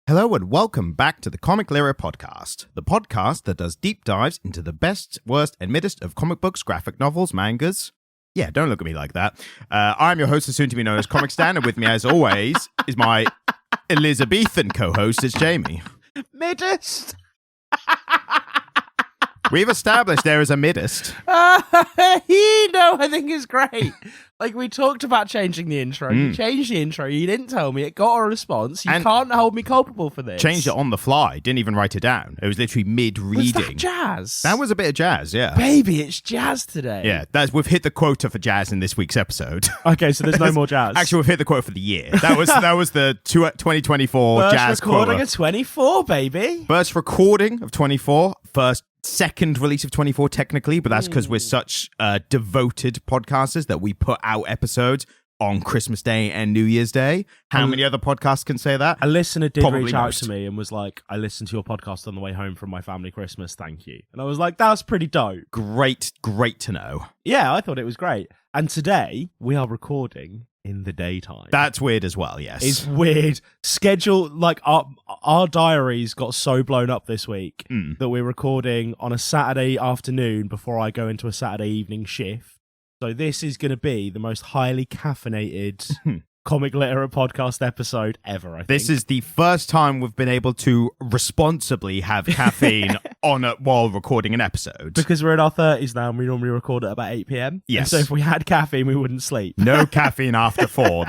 Hello and welcome back to the Comic Lyra podcast, the podcast that does deep dives into the best, worst, and middest of comic books, graphic novels, mangas. Yeah, don't look at me like that. I'm your host, soon to be known as Comic Stan, and with me, as always, is my Elizabethan co-host, it's Jamie. Middest. We've established there is a middest. I think it's great. Like, we talked about changing the intro. You changed the intro. You didn't tell me. It got a response. You can't hold me culpable for this. Changed it on the fly. Didn't even write it down. It was literally mid-reading. Was that jazz? That was a bit of jazz, yeah. Baby, it's jazz today. Yeah, we've hit the quota for jazz in this week's episode. Okay, so there's no more jazz. Actually, we've hit the quota for the year. That was the 2024 First jazz recording quota. of 24, baby. First recording of 24. Second release of 24 technically, but that's because we're such devoted podcasters that we put out episodes on Christmas Day and New Year's Day. How many other podcasts can say that? A listener did Probably reach out most. to me and was like, I listened to your podcast on the way home from my family Christmas, thank you. And I was like, that's pretty dope. Great to know. Yeah, I thought it was great. And today, we are recording in the daytime. That's weird as well, yes. It's weird. Schedule, like, our diaries got so blown up this week that we're recording on a Saturday afternoon before I go into a Saturday evening shift. So this is going to be the most highly caffeinated Comic Literate podcast episode ever, I think. This is the first time we've been able to responsibly have caffeine while recording an episode. Because we're in our 30s now and we normally record at about 8 p.m. Yes. And so if we had caffeine, we wouldn't sleep. No caffeine after 4.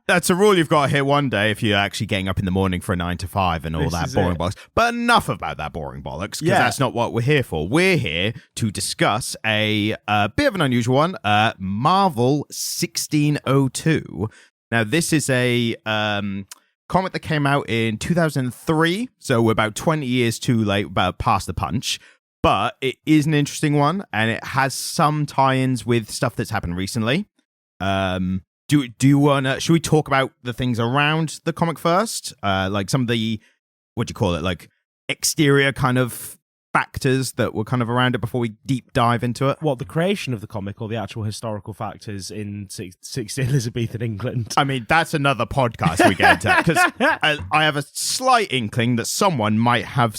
That's a rule you've got to hit one day if you're actually getting up in the morning for a 9 to 5 and all that boring bollocks. But enough about that boring bollocks, because that's not what we're here for. We're here to discuss a bit of an unusual one, Marvel 1602. Now, this is a comic that came out in 2003, so we're about 20 years too late, about past the punch. But it is an interesting one, and it has some tie-ins with stuff that's happened recently. Do you wanna? Should we talk about the things around the comic first? Like some of the, what do you call it? Like exterior kind of factors that were kind of around it before we deep dive into it. What, the creation of the comic or the actual historical factors in 60 Elizabethan England? I mean, that's another podcast we get into, because I have a slight inkling that someone might have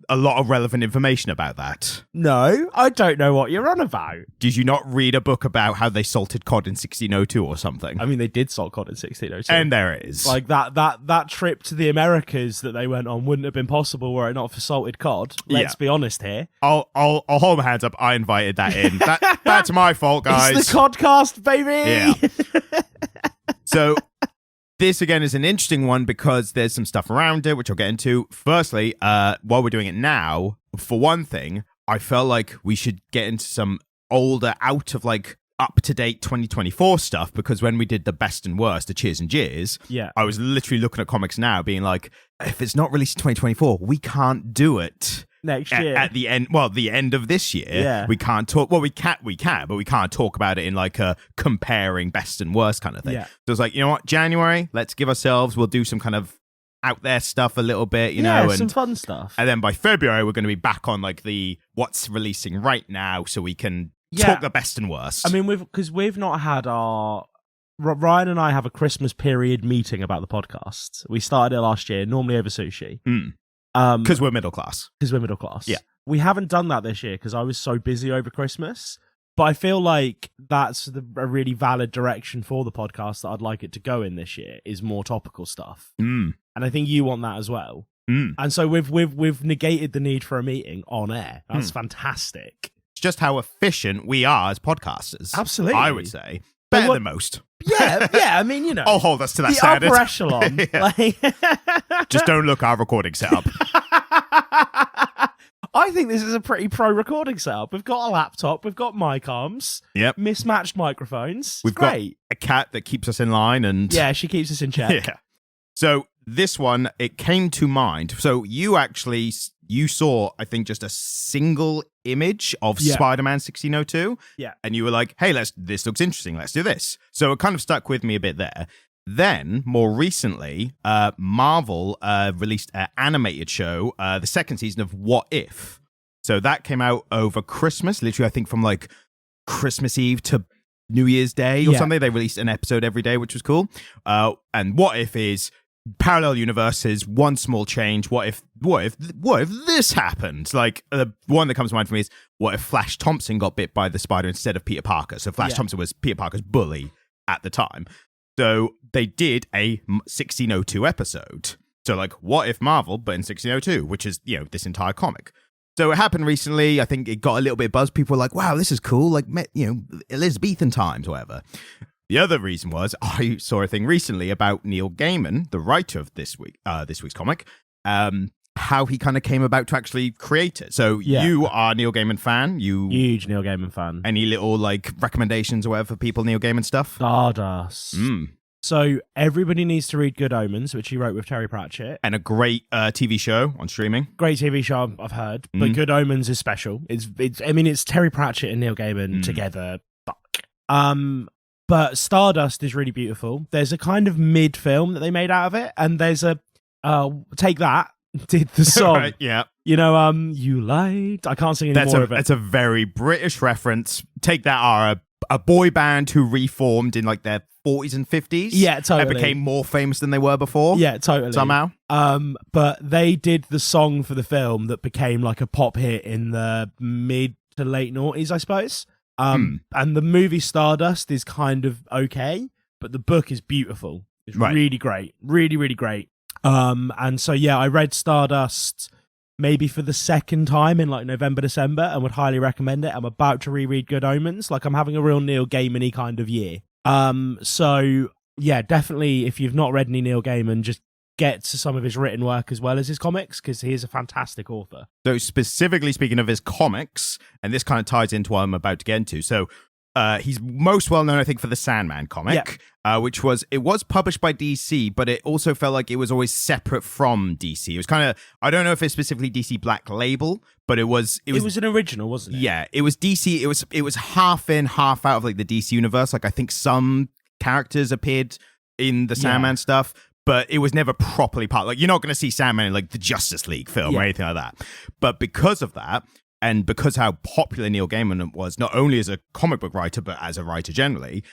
a lot of relevant information about that. No, I don't know what you're on about. Did you not read a book about how they salted cod in 1602 or something? I mean, they did salt cod in 1602. And there it is. Like that trip to the Americas that they went on wouldn't have been possible were it not for salted cod. Let's be honest here. I'll hold my hands up. I invited that in. That's my fault, guys. It's the Codcast, baby. Yeah. So this again is an interesting one because there's some stuff around it, which I'll get into. Firstly, while we're doing it now, for one thing, I felt like we should get into some older, out of like up-to-date 2024 stuff, because when we did the best and worst, the cheers and jeers, I was literally looking at comics now being like, if it's not released in 2024, we can't do it next year at the end. Well, the end of this year, we can't talk. Well, we can, but we can't talk about it in like a comparing best and worst kind of thing. So it's like, you know what, January, let's give ourselves. We'll do some kind of out there stuff a little bit, you know, and some fun stuff. And then by February, we're going to be back on like the what's releasing right now, so we can talk the best and worst. I mean, we've not had our. Ryan and I have a Christmas period meeting about the podcast. We started it last year, normally over sushi. Because we're middle class. Yeah. We haven't done that this year because I was so busy over Christmas. But I feel like that's a really valid direction for the podcast that I'd like it to go in this year, is more topical stuff. And I think you want that as well. And so we've negated the need for a meeting on air. That's fantastic. It's just how efficient we are as podcasters. Absolutely. I would say. Better than most. Yeah, I mean, you know. I'll hold us to that the standard. Upper echelon. Just don't look at our recording setup. I think this is a pretty pro recording setup. We've got a laptop, we've got mic arms, mismatched microphones. We've got a cat that keeps us in line, and she keeps us in check. Yeah. So this one, it came to mind. So you saw, I think, just a single image of Spider-Man 1602. Yeah. And you were like, hey, this looks interesting. Let's do this. So it kind of stuck with me a bit there. Then, more recently, Marvel released an animated show, the second season of What If. So that came out over Christmas, literally, I think from like Christmas Eve to New Year's Day or something. They released an episode every day, which was cool. And What If is parallel universes, one small change. What if this happened? Like, the one that comes to mind for me is, what if Flash Thompson got bit by the spider instead of Peter Parker? So Flash Thompson was Peter Parker's bully at the time. So they did a 1602 episode. So, like, what if Marvel, but in 1602, which is, this entire comic. So it happened recently. I think it got a little bit of buzz. People were like, wow, this is cool. Like, Elizabethan times, whatever. The other reason was, I saw a thing recently about Neil Gaiman, the writer of this week's comic, how he kind of came about to actually create it. So you are a Neil Gaiman fan. Huge Neil Gaiman fan. Any little, like, recommendations or whatever for people, Neil Gaiman stuff? Stardust. So everybody needs to read Good Omens, which he wrote with Terry Pratchett. And a great TV show on streaming. Great TV show, I've heard. But Good Omens is special. It's Terry Pratchett and Neil Gaiman together. Fuck. But Stardust is really beautiful. There's a kind of mid-film that they made out of it. And there's a... Take That did the song. Right, yeah. You lied. I can't sing any more of it. That's a very British reference. Take That are a boy band who reformed in, like, their 40s and 50s. Yeah, totally. And became more famous than they were before. Yeah, totally. Somehow. But they did the song for the film that became like a pop hit in the mid to late noughties, I suppose. And the movie Stardust is kind of okay, but the book is beautiful. It's really great. Really, really great. And so, I read Stardust maybe for the second time in like November, December, and would highly recommend it. I'm about to reread Good Omens. Like, I'm having a real Neil Gaiman-y kind of year. So yeah, definitely, if you've not read any Neil Gaiman, just get to some of his written work as well as his comics, because he is a fantastic author. So specifically speaking of his comics, and this kind of ties into what I'm about to get into. So he's most well known, I think, for the Sandman comic, which was published by DC, but it also felt like it was always separate from DC. It was kind of, I don't know if it's specifically DC Black Label, but it was an original, wasn't it? Yeah, it was DC. It was half in, half out of, like, the DC universe. Like, I think some characters appeared in the Sandman stuff, but it was never properly part. Like, you're not going to see Sandman in, like, the Justice League film or anything like that. But because of that, and because how popular Neil Gaiman was, not only as a comic book writer, but as a writer generally,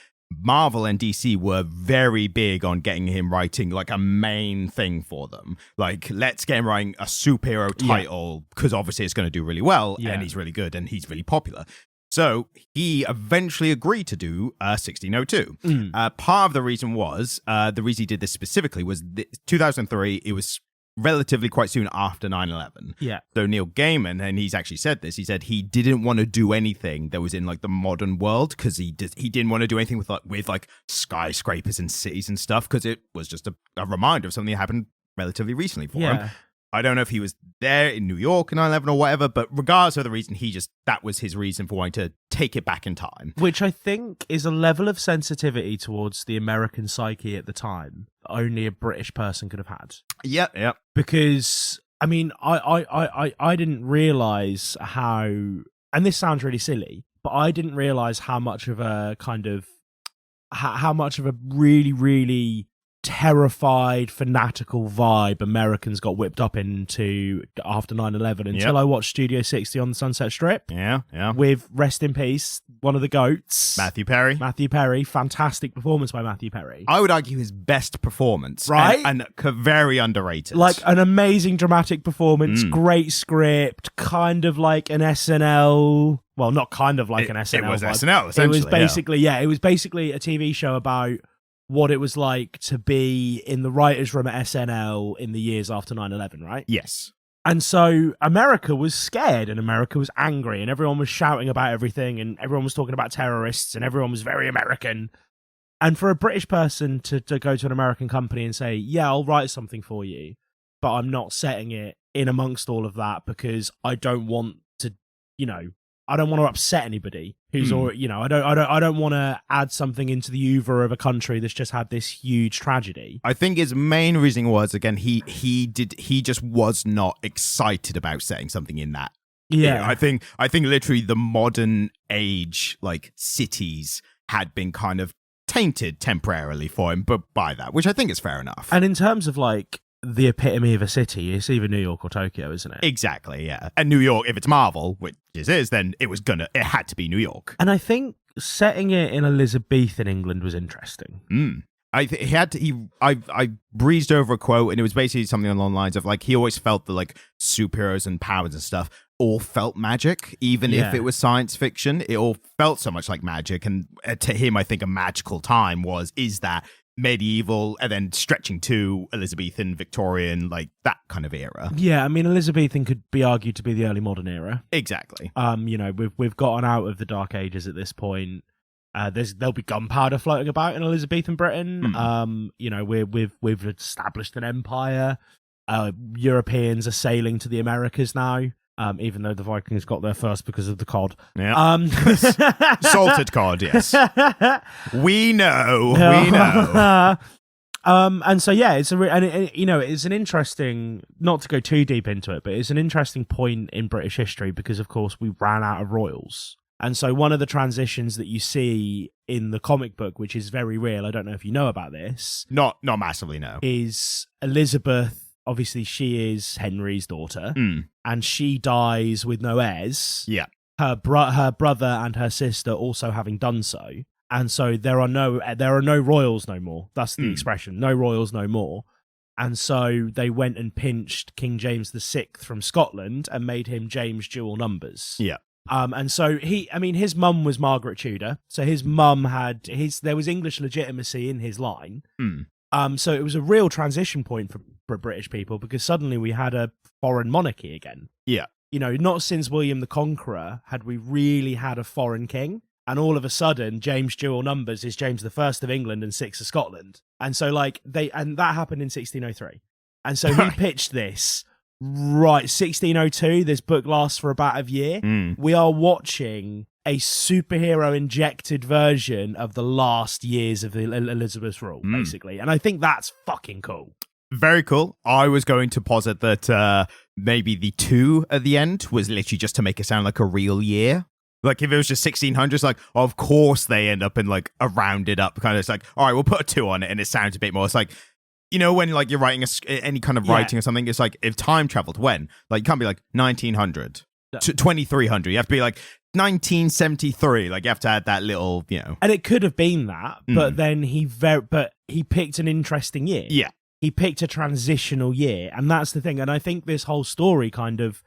Marvel and DC were very big on getting him writing, like, a main thing for them. Like, let's get him writing a superhero title, because obviously it's going to do really well, and he's really good, and he's really popular. So he eventually agreed to do 1602. Part of the reason was, the reason he did this specifically was 2003, it was relatively quite soon after 9/11. Yeah. So Neil Gaiman, and he's actually said this, he said he didn't want to do anything that was in, like, the modern world, because he didn't want to do anything with skyscrapers and cities and stuff, because it was just a reminder of something that happened relatively recently for him. I don't know if he was there in New York in 9/11 or whatever, but regardless of the reason, that was his reason for wanting to take it back in time. Which I think is a level of sensitivity towards the American psyche at the time that only a British person could have had. Yeah. Because, I mean, I didn't realise how, and this sounds really silly, but I didn't realise how much of a really, really terrified, fanatical vibe Americans got whipped up into after 9/11 until I watched Studio 60 on the Sunset Strip. Yeah. With, rest in peace, one of the GOATs. Matthew Perry. Fantastic performance by Matthew Perry. I would argue his best performance. Right? And very underrated. Like, an amazing dramatic performance, great script, kind of like an SNL... Well, not kind of like an SNL. It was vibe. SNL, essentially. It was basically a TV show about what it was like to be in the writer's room at SNL in the years after 9/11, right? Yes. And so America was scared, and America was angry, and everyone was shouting about everything, and everyone was talking about terrorists, and everyone was very American. And for a British person to go to an American company and say, yeah, I'll write something for you, but I'm not setting it in amongst all of that because I don't want to, I don't want to upset anybody who's already, I don't want to add something into the oeuvre of a country that's just had this huge tragedy. I think his main reason was, again, he just was not excited about setting something in that. Yeah. I think literally the modern age, like, cities had been kind of tainted temporarily for him, but by that, which I think is fair enough. And in terms of, like, the epitome of a city, it's either New York or Tokyo, isn't it? Exactly, yeah. And New York, if it's Marvel, which it is, then it had to be New York. And I think setting it in Elizabethan England was interesting. I breezed over a quote, and it was basically something along the lines of like he always felt that like superheroes and powers and stuff all felt magic, even if it was science fiction. It all felt so much like magic, and to him, I think a magical time is that medieval, and then stretching to Elizabethan, Victorian, like that kind of era. Yeah, I mean, Elizabethan could be argued to be the early modern era. Exactly. We've gotten out of the Dark Ages at this point. There'll be gunpowder floating about in Elizabethan Britain. We've established an empire. Europeans are sailing to the Americas now. Even though the Vikings got there first because of the cod. Yeah. Salted cod, yes. We know. And so, yeah, it's it's an interesting, not to go too deep into it, but it's an interesting point in British history because, of course, we ran out of royals. And so one of the transitions that you see in the comic book, which is very real, I don't know if you know about this. Not massively, no. Is Elizabeth. Obviously, she is Henry's daughter, and she dies with no heirs. Yeah, her brother and her sister also having done so, and so there are no royals no more. That's the expression: no royals no more. And so they went and pinched King James VI from Scotland and made him James Dual Numbers. Yeah. And so his mum was Margaret Tudor, so his mum there was English legitimacy in his line. So it was a real transition point for British people because suddenly we had a foreign monarchy again. Yeah. Not since William the Conqueror had we really had a foreign king. And all of a sudden, James Dual Numbers is James I of England and 6 of Scotland. And so and that happened in 1603. And so he pitched this, 1602, this book lasts for about a year. We are watching a superhero injected version of the last years of Elizabeth's rule, basically. And I think that's fucking cool. Very cool. I was going to posit that maybe the 2 at the end was literally just to make it sound like a real year. Like if it was just 1600s, like of course they end up in like a rounded up kind of, it's like, all right, we'll put a 2 on it and it sounds a bit more. It's like, when like you're writing any kind of writing or something, it's like if time traveled when, like you can't be like 1900 to 2300. You have to be like 1973. Like you have to add that little, And it could have been that, but then he picked an interesting year. Yeah. He picked a transitional year, and that's the thing. And I think this whole story kind of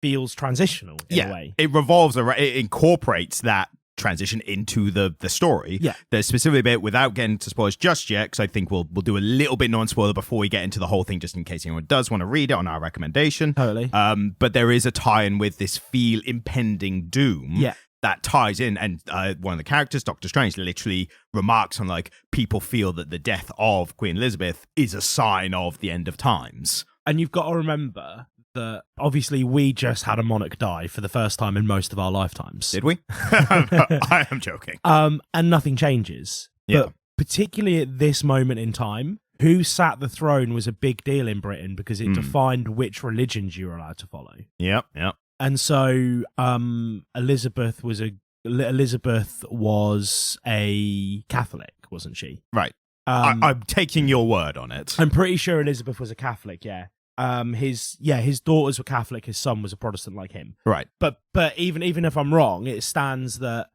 feels transitional in a way. It revolves around, it incorporates that transition into the story. Yeah. There's specifically a bit, without getting to spoilers just yet, because I think we'll do a little bit non-spoiler before we get into the whole thing, just in case anyone does want to read it on our recommendation. Totally. But there is a tie-in with this impending doom. Yeah. That ties in, and one of the characters, Doctor Strange, literally remarks on like people feel that the death of Queen Elizabeth is a sign of the end of times. And you've got to remember that obviously we just had a monarch die for the first time in most of our lifetimes. Did we? I am joking. And nothing changes. Yeah. But particularly at this moment in time, who sat the throne was a big deal in Britain because it defined which religions you were allowed to follow. Yep. And so Elizabeth was a Catholic, wasn't she? Right. I'm taking your word on it. I'm pretty sure Elizabeth was a Catholic, yeah. His daughters were Catholic, his son was a Protestant like him. Right. But even if I'm wrong, it stands that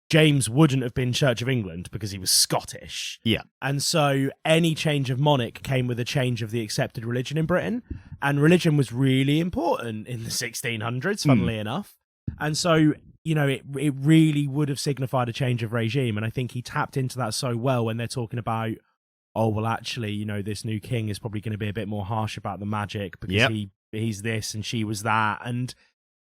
James wouldn't have been Church of England because he was Scottish. Yeah. And so any change of monarch came with a change of the accepted religion in Britain. And religion was really important in the 1600s, funnily enough. And so, it really would have signified a change of regime. And I think he tapped into that so well when they're talking about, oh, well, actually, this new king is probably going to be a bit more harsh about the magic because he's this and she was that. And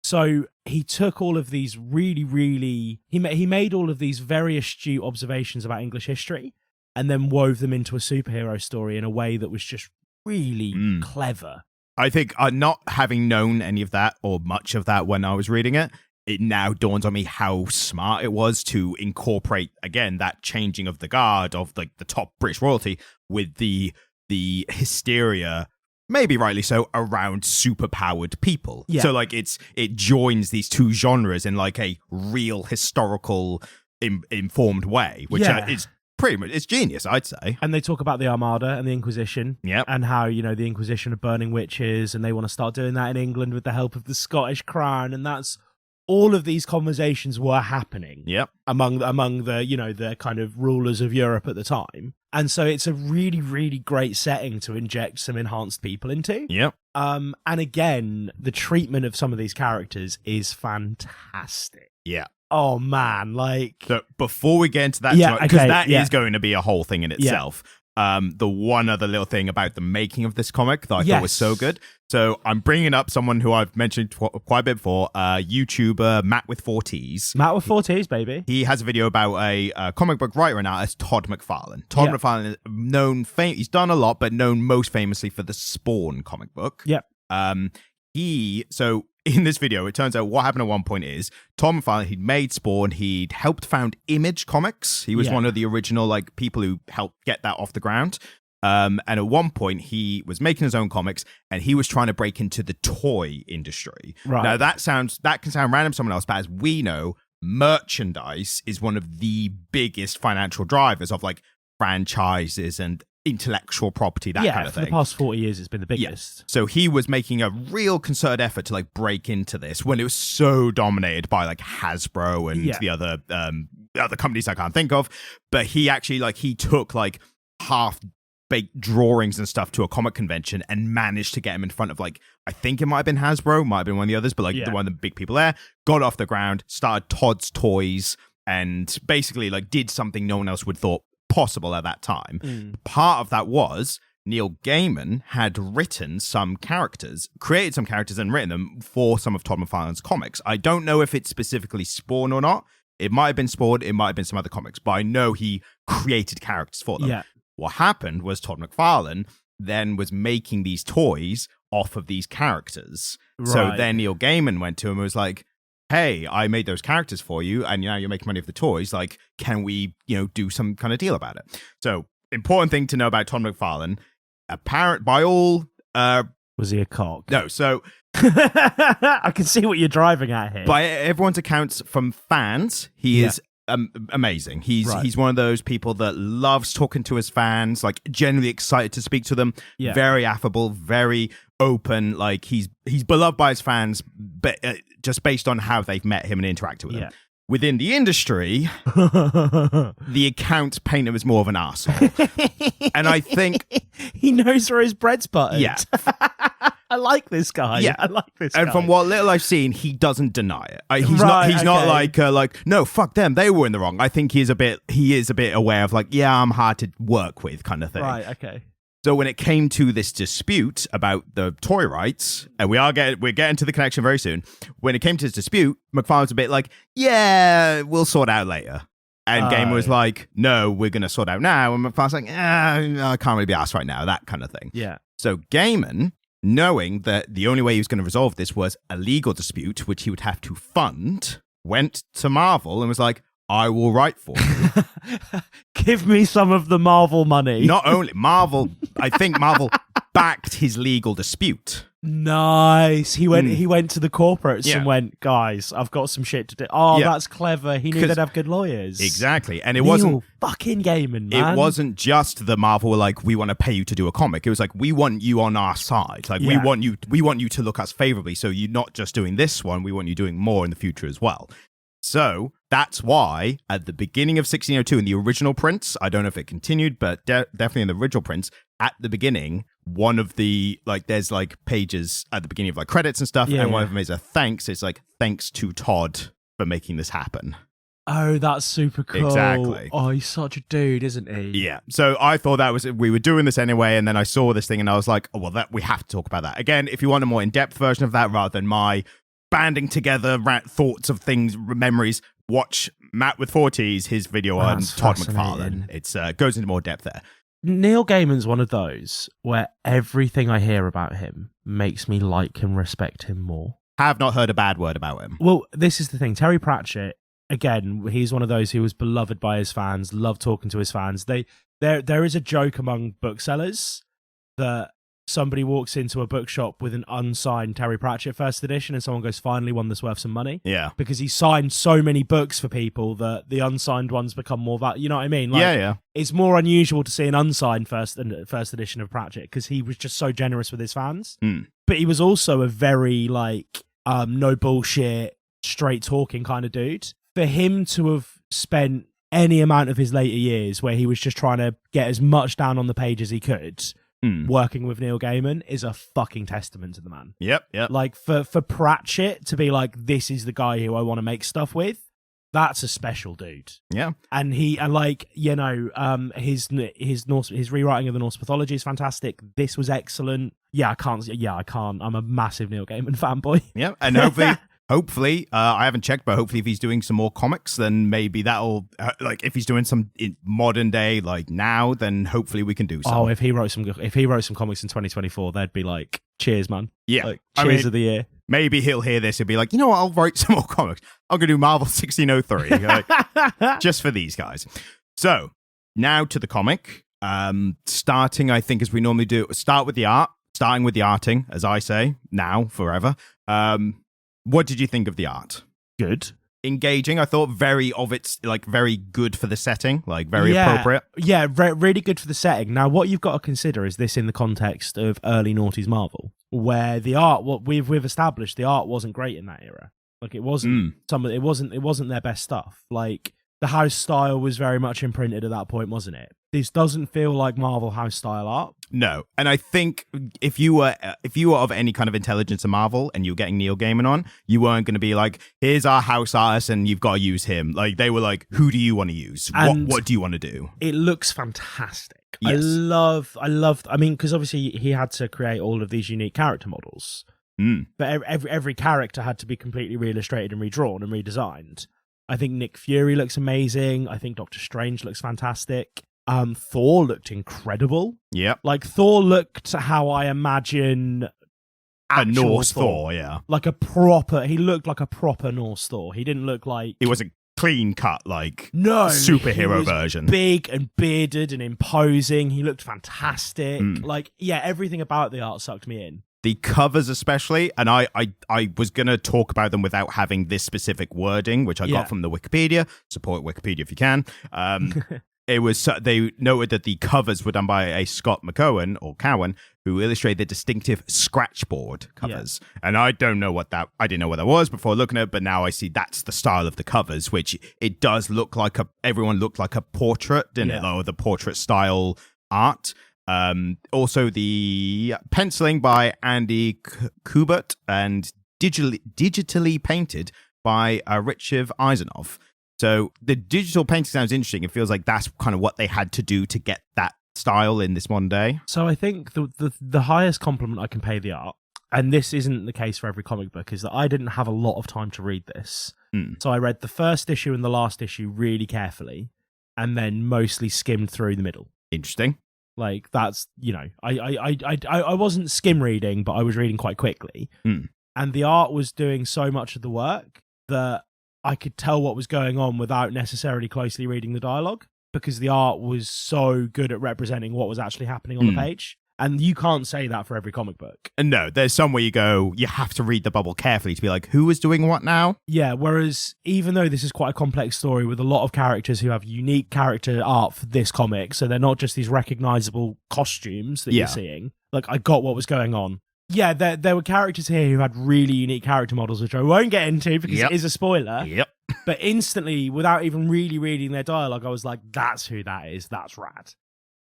so he took all of these he made all of these very astute observations about English history and then wove them into a superhero story in a way that was just really clever. I think not having known any of that or much of that when I was reading it, it now dawns on me how smart it was to incorporate, again, that changing of the guard of like the top British royalty with the hysteria, maybe rightly so, around superpowered people. Yeah. So like it joins these two genres in like a real historical informed way, which is pretty much, it's genius, I'd say. And they talk about the Armada and the Inquisition. Yep. And how, the Inquisition are burning witches and they want to start doing that in England with the help of the Scottish Crown. And that's all of these conversations were happening among the, you know, the kind of rulers of Europe at the time. And so it's a really, really great setting to inject some enhanced people into. Yep. And again, the treatment of some of these characters is fantastic. Yeah. Oh man, like, so before we get into that, because that is going to be a whole thing in itself. The one other little thing about the making of this comic that I thought was so good. So I'm bringing up someone who I've mentioned quite a bit before, YouTuber Matt with 4Ts. Matt with 4Ts, baby. He has a video about a comic book writer and artist, Todd McFarlane. Todd McFarlane is known, he's done a lot, but known most famously for the Spawn comic book. Yep. So in this video, it turns out what happened at one point is Tom McFarlane, he'd made Spawn, he'd helped found Image Comics. He was one of the original like people who helped get that off the ground. And at one point, he was making his own comics, and he was trying to break into the toy industry. Right. Now that can sound random to someone else, but as we know, merchandise is one of the biggest financial drivers of like franchises and intellectual property, that kind of thing. For the past 40 years, it's been the biggest. Yeah. So he was making a real concerted effort to like break into this when it was so dominated by like Hasbro and the other companies I can't think of. But he actually he took like half-baked drawings and stuff to a comic convention and managed to get him in front of like, I think it might have been Hasbro, might have been one of the others, but like the one of the big people there, got off the ground, started Todd's Toys, and basically like did something no one else would thought possible at that time. Part of that was Neil Gaiman had written some characters, created some characters and written them for some of Todd McFarlane's comics. I don't know if it's specifically Spawn or not. It might have been Spawn, it might have been some other comics, but I know he created characters for them. Yeah. What happened was Todd McFarlane then was making these toys off of these characters. Right. So then Neil Gaiman went to him and was like, hey, I made those characters for you, and now you're making money off the toys. Like, can we, do some kind of deal about it? So, important thing to know about Todd McFarlane, apparent by all... was he a cock? No, so... I can see what you're driving at here. By everyone's accounts from fans, he is amazing. He's one of those people that loves talking to his fans, like, genuinely excited to speak to them, very affable, very open, like, he's beloved by his fans, but... just based on how they've met him and interacted with him. Within the industry, the accounts paint him as more of an arsehole. And I think... he knows where his bread's buttered. Yeah. I like this guy. Yeah. I like this guy. And from what little I've seen, he doesn't deny it. He's not like, no, fuck them, they were in the wrong. I think he is a bit aware of like, yeah, I'm hard to work with kind of thing. Right, okay. So when it came to this dispute about the toy rights, and we're getting to the connection very soon. When it came to this dispute, McFarlane's a bit like, yeah, we'll sort out later. And Gaiman was like, no, we're going to sort out now. And McFarlane's like, I can't really be asked right now, that kind of thing. Yeah. So Gaiman, knowing that the only way he was going to resolve this was a legal dispute, which he would have to fund, went to Marvel and was like, I will write for you. Give me some of the Marvel money. Not only Marvel, I think Marvel backed his legal dispute. Nice. He went to the corporates and went, guys, I've got some shit to do. Oh, that's clever. He knew they'd have good lawyers. Exactly. And it Neil wasn't fucking Gaiman, man. It wasn't just the Marvel were like, we want to pay you to do a comic. It was like, we want you on our side. Like we want you to look us favorably. So you're not just doing this one, we want you doing more in the future as well. So that's why at the beginning of 1602 in the original prints, I don't know if it continued, but definitely in the original prints, at the beginning, one of the, like, there's like pages at the beginning of like credits and stuff, and one of them is a thanks. It's like, thanks to Todd for making this happen. Oh, that's super cool. Exactly. Oh, he's such a dude, isn't he? Yeah. So I thought we were doing this anyway, and then I saw this thing and I was like, oh, well, we have to talk about that. Again, if you want a more in-depth version of that rather than my banding together thoughts of things, memories, watch Matt with 4Ts, his video on Todd McFarlane. It's goes into more depth there. Neil Gaiman's one of those where everything I hear about him makes me like and respect him more. Have not heard a bad word about him. Well, this is the thing. Terry Pratchett, again, he's one of those who was beloved by his fans, loved talking to his fans. There is a joke among booksellers that somebody walks into a bookshop with an unsigned Terry Pratchett first edition and someone goes, finally one that's worth some money. Yeah. Because he signed so many books for people that the unsigned ones become more valuable. You know what I mean? Like, yeah. It's more unusual to see an unsigned first edition of Pratchett because he was just so generous with his fans. But he was also a very, like, no bullshit, straight talking kind of dude. For him to have spent any amount of his later years where he was just trying to get as much down on the page as he could, working with Neil Gaiman, is a fucking testament to the man. Yep. Like, for Pratchett to be like, this is the guy who I want to make stuff with, that's a special dude. Yeah. And his rewriting of the Norse mythology is fantastic. This was excellent. I can't. I'm a massive Neil Gaiman fanboy. Yeah. And hopefully, I haven't checked, but hopefully if he's doing some more comics, then maybe that'll, like, if he's doing some in modern day, like now, then hopefully we can do some. Oh, if he wrote some comics in 2024, they'd be like, cheers, man. Yeah. Like, cheers of the year. Maybe he'll hear this and be like, you know what, I'll write some more comics. I'm going to do Marvel 1603, like, just for these guys. So, now to the comic. Starting, I think, as we normally do, starting with the arting, as I say, now, forever. What did you think of the art? Good. Engaging. I thought very good for the setting, like very appropriate. Yeah, really good for the setting. Now, what you've got to consider is this in the context of early noughties Marvel, where the art, what we've established, the art wasn't great in that era. Like, it wasn't it wasn't their best stuff. Like, the house style was very much imprinted at that point, wasn't it? This doesn't feel like Marvel house style art. No, and I think if you were of any kind of intelligence in Marvel and you were getting Neil Gaiman on, you weren't going to be like, here's our house artist and you've got to use him. Like, they were like, who do you want to use? What do you want to do? It looks fantastic. Yes. I mean, because obviously he had to create all of these unique character models. But every character had to be completely re-illustrated and redrawn and redesigned. I think Nick Fury looks amazing. I think Doctor Strange looks fantastic. Thor looked incredible. Yep. Like, Thor looked how I imagine a Norse Thor, yeah. He looked like a proper Norse Thor. He didn't look like... It was a clean cut, like, he superhero was version. Big and bearded and imposing. He looked fantastic. Like, yeah, everything about the art sucked me in. The covers especially, and I was going to talk about them without having this specific wording, which I got from the Wikipedia. Support Wikipedia if you can. It was they noted that the covers were done by a Scott McCowan or Cowan, who illustrated the distinctive scratchboard covers. And I didn't know what that was before looking at it, but now I see that's the style of the covers, which it does look like everyone looked like a portrait, didn't it? Or the portrait style art. Also the penciling by Andy Kubert and digitally painted by Richard Isanove. So the digital painting sounds interesting. It feels like that's kind of what they had to do to get that style in this modern day. So I think the highest compliment I can pay the art, and this isn't the case for every comic book, is that I didn't have a lot of time to read this. So I read the first issue and the last issue really carefully, and then mostly skimmed through the middle. Interesting. Like, that's, you know, I wasn't skim reading, but I was reading quite quickly. And the art was doing so much of the work that I could tell what was going on without necessarily closely reading the dialogue, because the art was so good at representing what was actually happening on the page. And you can't say that for every comic book. And no, there's some where you have to read the bubble carefully to be like, who is doing what now? Yeah, whereas even though this is quite a complex story with a lot of characters who have unique character art for this comic, so they're not just these recognizable costumes that you're seeing, like, I got what was going on. Yeah, there were characters here who had really unique character models, which I won't get into because it is a spoiler. Yep. But instantly, without even really reading their dialogue, I was like, that's who that is. That's rad.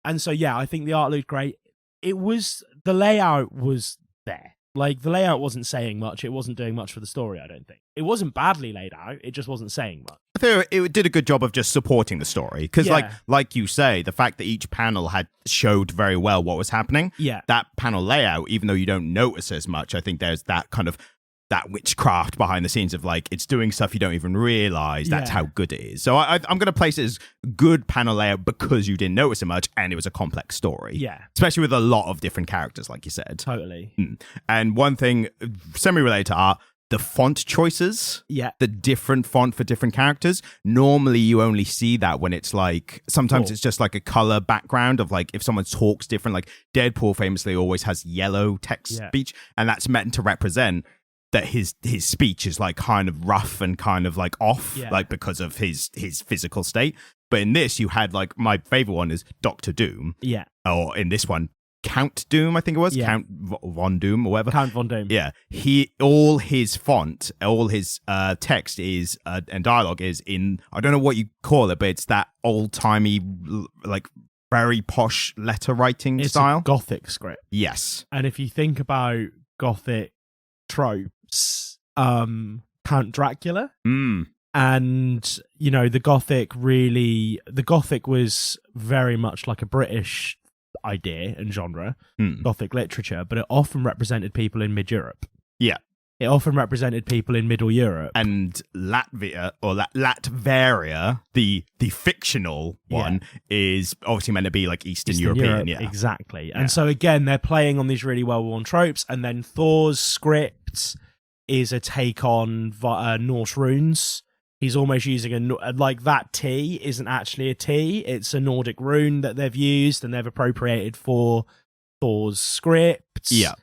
And so, yeah, I think the art looked great. The layout was there. Like, the layout wasn't saying much. It wasn't doing much for the story, I don't think. It wasn't badly laid out. It just wasn't saying much. I think it did a good job of just supporting the story. Because, like you say, the fact that each panel showed very well what was happening, that panel layout, even though you don't notice as much, I think there's that kind of that witchcraft behind the scenes of, like, it's doing stuff you don't even realize. That's how good it is. So I'm going to place it as good panel layout because you didn't notice it much and it was a complex story. Yeah. Especially with a lot of different characters, like you said. Totally. And one thing, semi-related to art, the font choices. Yeah. The different font for different characters. Normally you only see that when it's like, sometimes it's just like a color background of, like, if someone talks different, like Deadpool famously always has yellow text speech, and that's meant to represent that his speech is, like, kind of rough and kind of, like, off, like, because of his physical state. But in this, you had, like, my favorite one is Doctor Doom. Yeah. Or in this one, Count Doom, I think it was. Yeah. Count Von Doom or whatever. Count Von Doom. Yeah. All his font, all his text is, and dialogue is in, I don't know what you call it, but it's that old-timey, like, very posh letter writing style. It's a Gothic script. Yes. And if you think about Gothic tropes, Count Dracula, and, you know, the Gothic was very much like a British idea and genre, Gothic literature, but it often represented people in mid-Europe. Yeah. It often represented people in Middle Europe. And Latvia, or Latveria, the fictional one, is obviously meant to be like Eastern European. Europe, exactly. And so again, they're playing on these really well-worn tropes, and then Thor's script is a take on Norse runes. He's almost using like that T isn't actually a T. It's a Nordic rune that they've used and they've appropriated for Thor's script. Yeah.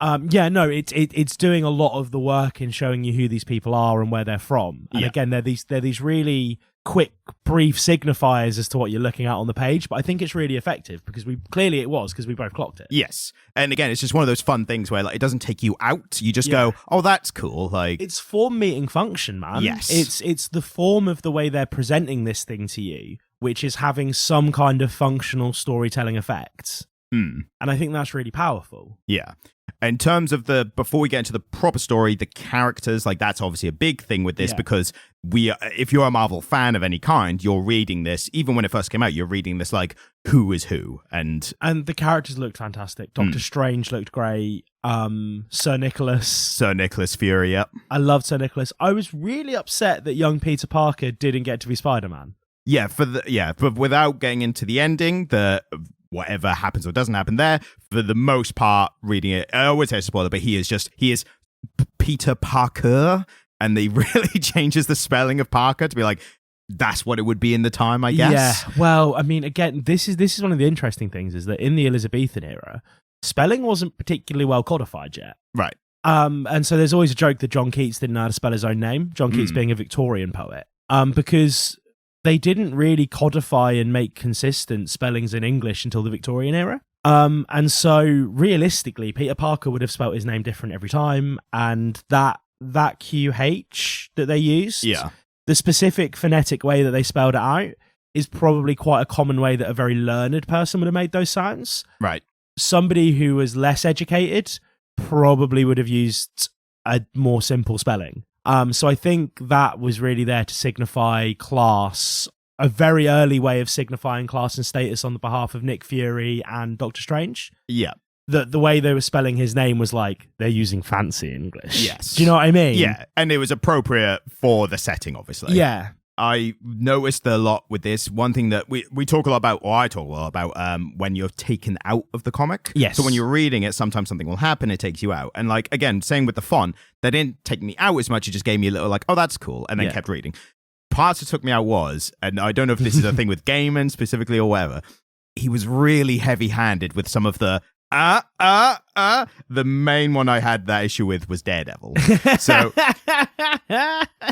It's doing a lot of the work in showing you who these people are and where they're from. And again, they're these really quick, brief signifiers as to what you're looking at on the page. But I think it's really effective because we both clocked it. Yes, and again, it's just one of those fun things where like it doesn't take you out. You just go, oh, that's cool. Like it's form meeting function, man. Yes, it's the form of the way they're presenting this thing to you, which is having some kind of functional storytelling effect. And I think that's really powerful. Yeah. In terms of before we get into the proper story, the characters, like that's obviously a big thing with this because if you're a Marvel fan of any kind, you're reading this, even when it first came out, you're reading this like, who is who? And the characters looked fantastic. Doctor Strange looked great. Sir Nicholas Fury, yep. I loved Sir Nicholas. I was really upset that young Peter Parker didn't get to be Spider-Man. Yeah, but without getting into the ending, whatever happens or doesn't happen there, for the most part, reading it, I always say spoiler, but he is Peter Parker, and they really changes the spelling of Parker to be like, that's what it would be in the time, I guess. Yeah, well, I mean, again, this is one of the interesting things, is that in the Elizabethan era, spelling wasn't particularly well codified yet. Right. And so there's always a joke that John Keats didn't know how to spell his own name, John Keats being a Victorian poet, because they didn't really codify and make consistent spellings in English until the Victorian era. And so realistically, Peter Parker would have spelt his name different every time. And that QH that they used, the specific phonetic way that they spelled it out, is probably quite a common way that a very learned person would have made those sounds. Right. Somebody who was less educated probably would have used a more simple spelling. So I think that was really there to signify class, a very early way of signifying class and status on the behalf of Nick Fury and Doctor Strange. Yeah. The way they were spelling his name was like, they're using fancy English. Yes. Do you know what I mean? Yeah, and it was appropriate for the setting, obviously. Yeah. I noticed a lot with this. One thing that we talk a lot about, or I talk a lot about, when you're taken out of the comic. Yes. So when you're reading it, sometimes something will happen, it takes you out. And like, again, same with the font, that didn't take me out as much, it just gave me a little like, oh, that's cool, and then kept reading. Parts that took me out was, and I don't know if this is a thing with Gaiman specifically or whatever, he was really heavy-handed with some of the the main one I had that issue with was Daredevil. So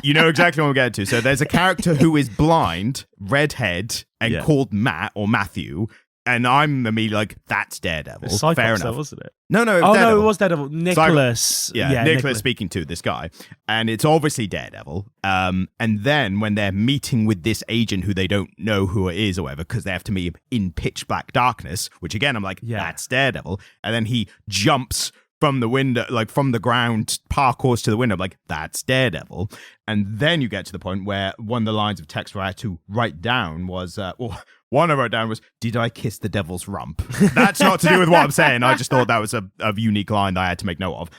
you know exactly what I'm getting to. So there's a character who is blind, redhead, and called Matt or Matthew, and I'm immediately like, that's Daredevil. Fair enough, though, wasn't it? No, it was Daredevil. Nicholas. Nicholas speaking to this guy, and it's obviously Daredevil. And then when they're meeting with this agent who they don't know who it is or whatever, because they have to meet him in pitch black darkness, which again, I'm like, that's Daredevil. And then he jumps from the window, like from the ground, parkours to the window. I'm like, that's Daredevil. And then you get to the point where one of the lines of text I had to write down was, one I wrote down was, did I kiss the devil's rump? That's not to do with what I'm saying. I just thought that was a unique line that I had to make note of.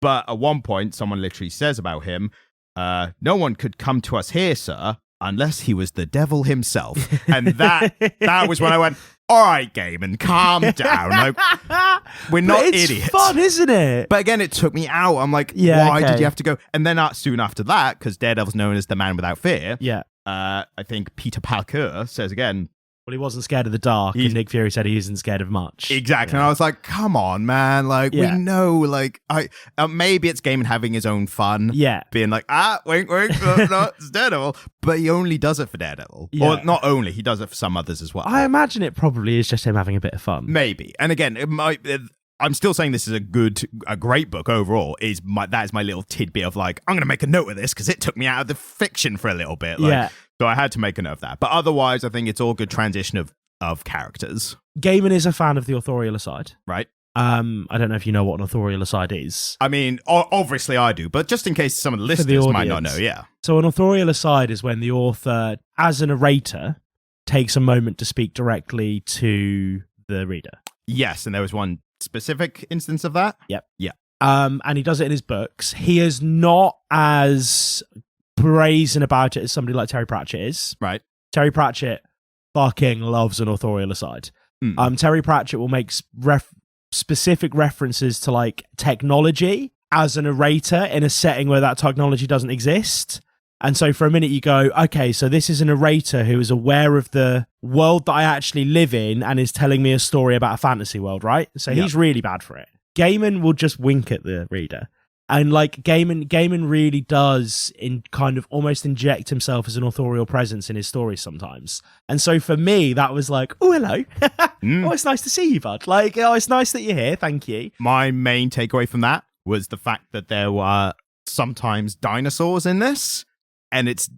But at one point, someone literally says about him, no one could come to us here, sir, unless he was the devil himself. And that was when I went, all right, Gaiman, calm down. Like, we're not idiots. It's fun, isn't it? But again, it took me out. I'm like, why did you have to go? And then soon after that, because Daredevil's known as the man without fear, I think Peter Parker says again, Well, he wasn't scared of the dark, and Nick Fury said he isn't scared of much. Exactly. And I was like, come on, man. Like, we know, like, maybe it's Gaiman having his own fun. Yeah. Being like, wink, wink, no, it's Daredevil. But he only does it for Daredevil. Yeah. Or not only, he does it for some others as well. I imagine it probably is just him having a bit of fun. Maybe. And again, I'm still saying this is a great book overall. That is my little tidbit of like, I'm going to make a note of this because it took me out of the fiction for a little bit. Like, so I had to make a note of that. But otherwise, I think it's all good transition of characters. Gaiman is a fan of the authorial aside. Right. I don't know if you know what an authorial aside is. I mean, obviously I do, but just in case some of the listeners might not know, yeah. So an authorial aside is when the author, as a narrator, takes a moment to speak directly to the reader. Yes, and there was one specific instance of that. Yep. Yeah. And he does it in his books. He is not as brazen about it as somebody like Terry Pratchett is. Right. Terry Pratchett fucking loves an authorial aside. Terry Pratchett will make specific references to like technology as a narrator in a setting where that technology doesn't exist. And so for a minute you go, okay, so this is a narrator who is aware of the world that I actually live in and is telling me a story about a fantasy world, right? So he's really bad for it. Gaiman will just wink at the reader. And like Gaiman really does kind of almost inject himself as an authorial presence in his stories sometimes. And so for me, that was like, oh, hello. Oh, it's nice to see you, bud. Like, oh, it's nice that you're here. Thank you. My main takeaway from that was the fact that there were sometimes dinosaurs in this. And it's,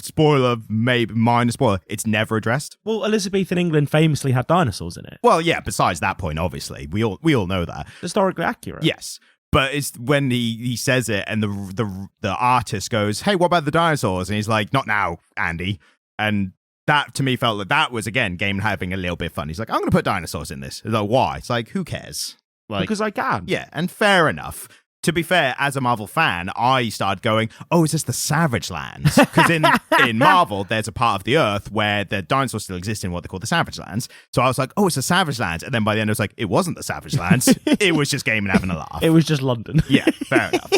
spoiler, maybe minor spoiler, it's never addressed. Well, Elizabethan England famously had dinosaurs in it. Well, yeah, besides that point, obviously. We all know that. Historically accurate. Yes. But it's when he says it and the artist goes, hey, what about the dinosaurs? And he's like, not now, Andy. And that, to me, felt like that was, again, Gaiman having a little bit of fun. He's like, I'm going to put dinosaurs in this. It's like, why? It's like, who cares? Like, because I can. Yeah, and fair enough. To be fair, as a Marvel fan, I started going, oh, is this the Savage Lands? Because in Marvel, there's a part of the Earth where the dinosaurs still exist in what they call the Savage Lands. So I was like, oh, it's the Savage Lands. And then by the end, I was like, it wasn't the Savage Lands. It was just Gaiman having a laugh. It was just London. Yeah, fair enough.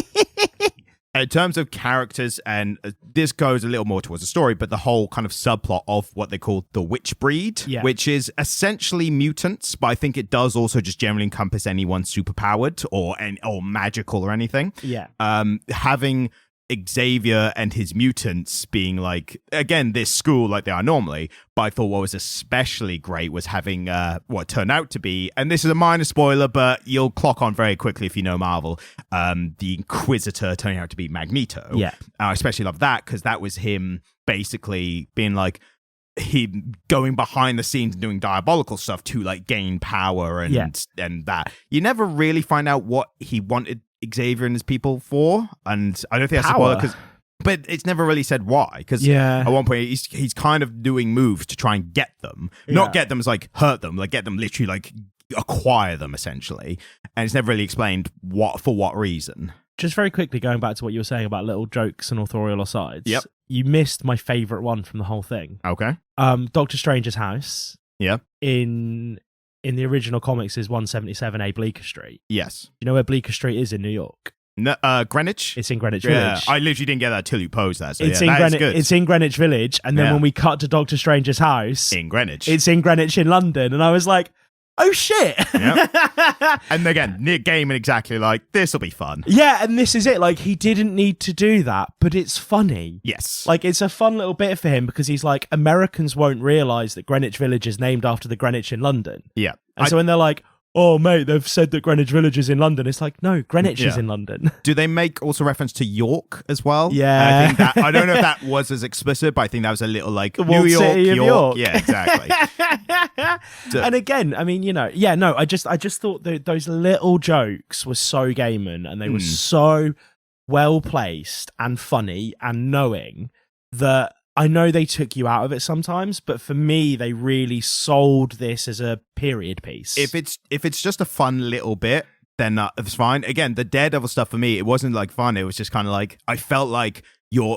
In terms of characters, and this goes a little more towards the story, but the whole kind of subplot of what they call the witch breed, which is essentially mutants, but I think it does also just generally encompass anyone superpowered or magical or anything. Yeah. Having Xavier and his mutants being like, again, this school like they are normally, but I thought what was especially great was having what turned out to be, and this is a minor spoiler, but you'll clock on very quickly if you know Marvel, the Inquisitor turning out to be Magneto. Yeah. I especially love that because that was him basically being like, he going behind the scenes and doing diabolical stuff to like gain power and that. You never really find out what he wanted Xavier and his people for, and I don't think that's a spoiler, but it's never really said why, because at one point he's kind of doing moves to try and get them, not get them as like hurt them, like get them literally like acquire them essentially, and it's never really explained for what reason. Just very quickly going back to what you were saying about little jokes and authorial asides. Yep. You missed my favourite one from the whole thing. Okay. Doctor Strange's house. Yeah. In the original comics is 177A Bleecker Street. Yes. Do you know where Bleecker Street is in New York? No, Greenwich? It's in Greenwich Village. I literally didn't get that till you posed that. So it's in Greenwich Village. And then when we cut to Doctor Strange's house... In Greenwich. It's in Greenwich in London. And I was like, oh shit. Yep. And again, Nick Gaiman exactly like, this will be fun. Yeah, and this is it. Like, he didn't need to do that, but it's funny. Yes. Like, it's a fun little bit for him because he's like, Americans won't realise that Greenwich Village is named after the Greenwich in London. Yeah. And so when they're like, oh, mate, they've said that Greenwich Village is in London, it's like, no, Greenwich is in London. Do they make also reference to York as well? Yeah. I think that, I don't know if that was as explicit, but I think that was a little like New York, York. Yeah, exactly. And again, I mean, I just thought that those little jokes were so Gaiman and they were so well placed and funny and knowing that I know they took you out of it sometimes, but for me, they really sold this as a period piece. If it's just a fun little bit, then it's fine. Again, the Daredevil stuff for me, it wasn't like fun. It was just kind of like, I felt like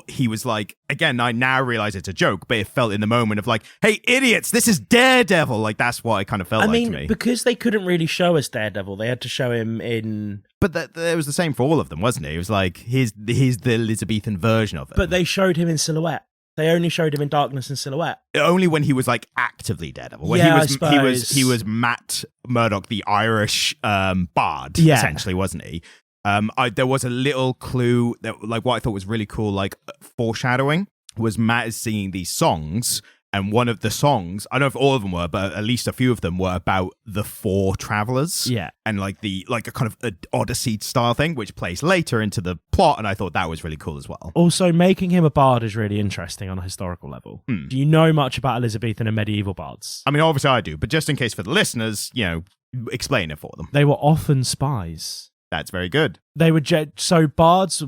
he was like, again, I now realize it's a joke, but it felt in the moment of like, hey, idiots, this is Daredevil. Like, that's what it kind of felt to me. Because they couldn't really show us Daredevil, they had to show him in... But it was the same for all of them, wasn't it? It was like, here's the Elizabethan version of it. But they showed him in silhouette. They only showed him in darkness and silhouette. Only when he was like actively Daredevil. When Yeah, he was Matt Murdock, the Irish bard, Yeah. essentially, wasn't he? There was a little clue that, like, what I thought was really cool, like foreshadowing, was Matt is singing these songs, and one of the songs, I don't know if all of them were, but at least a few of them were about the four travelers. Yeah. And like a kind of a Odyssey style thing, which plays later into the plot, and I thought that was really cool as well. Also, making him a bard is really interesting on a historical level. Do you know much about Elizabethan and medieval bards? I mean, obviously I do, but just in case for the listeners, explain it for them. They were often spies. That's very good. They were so bards,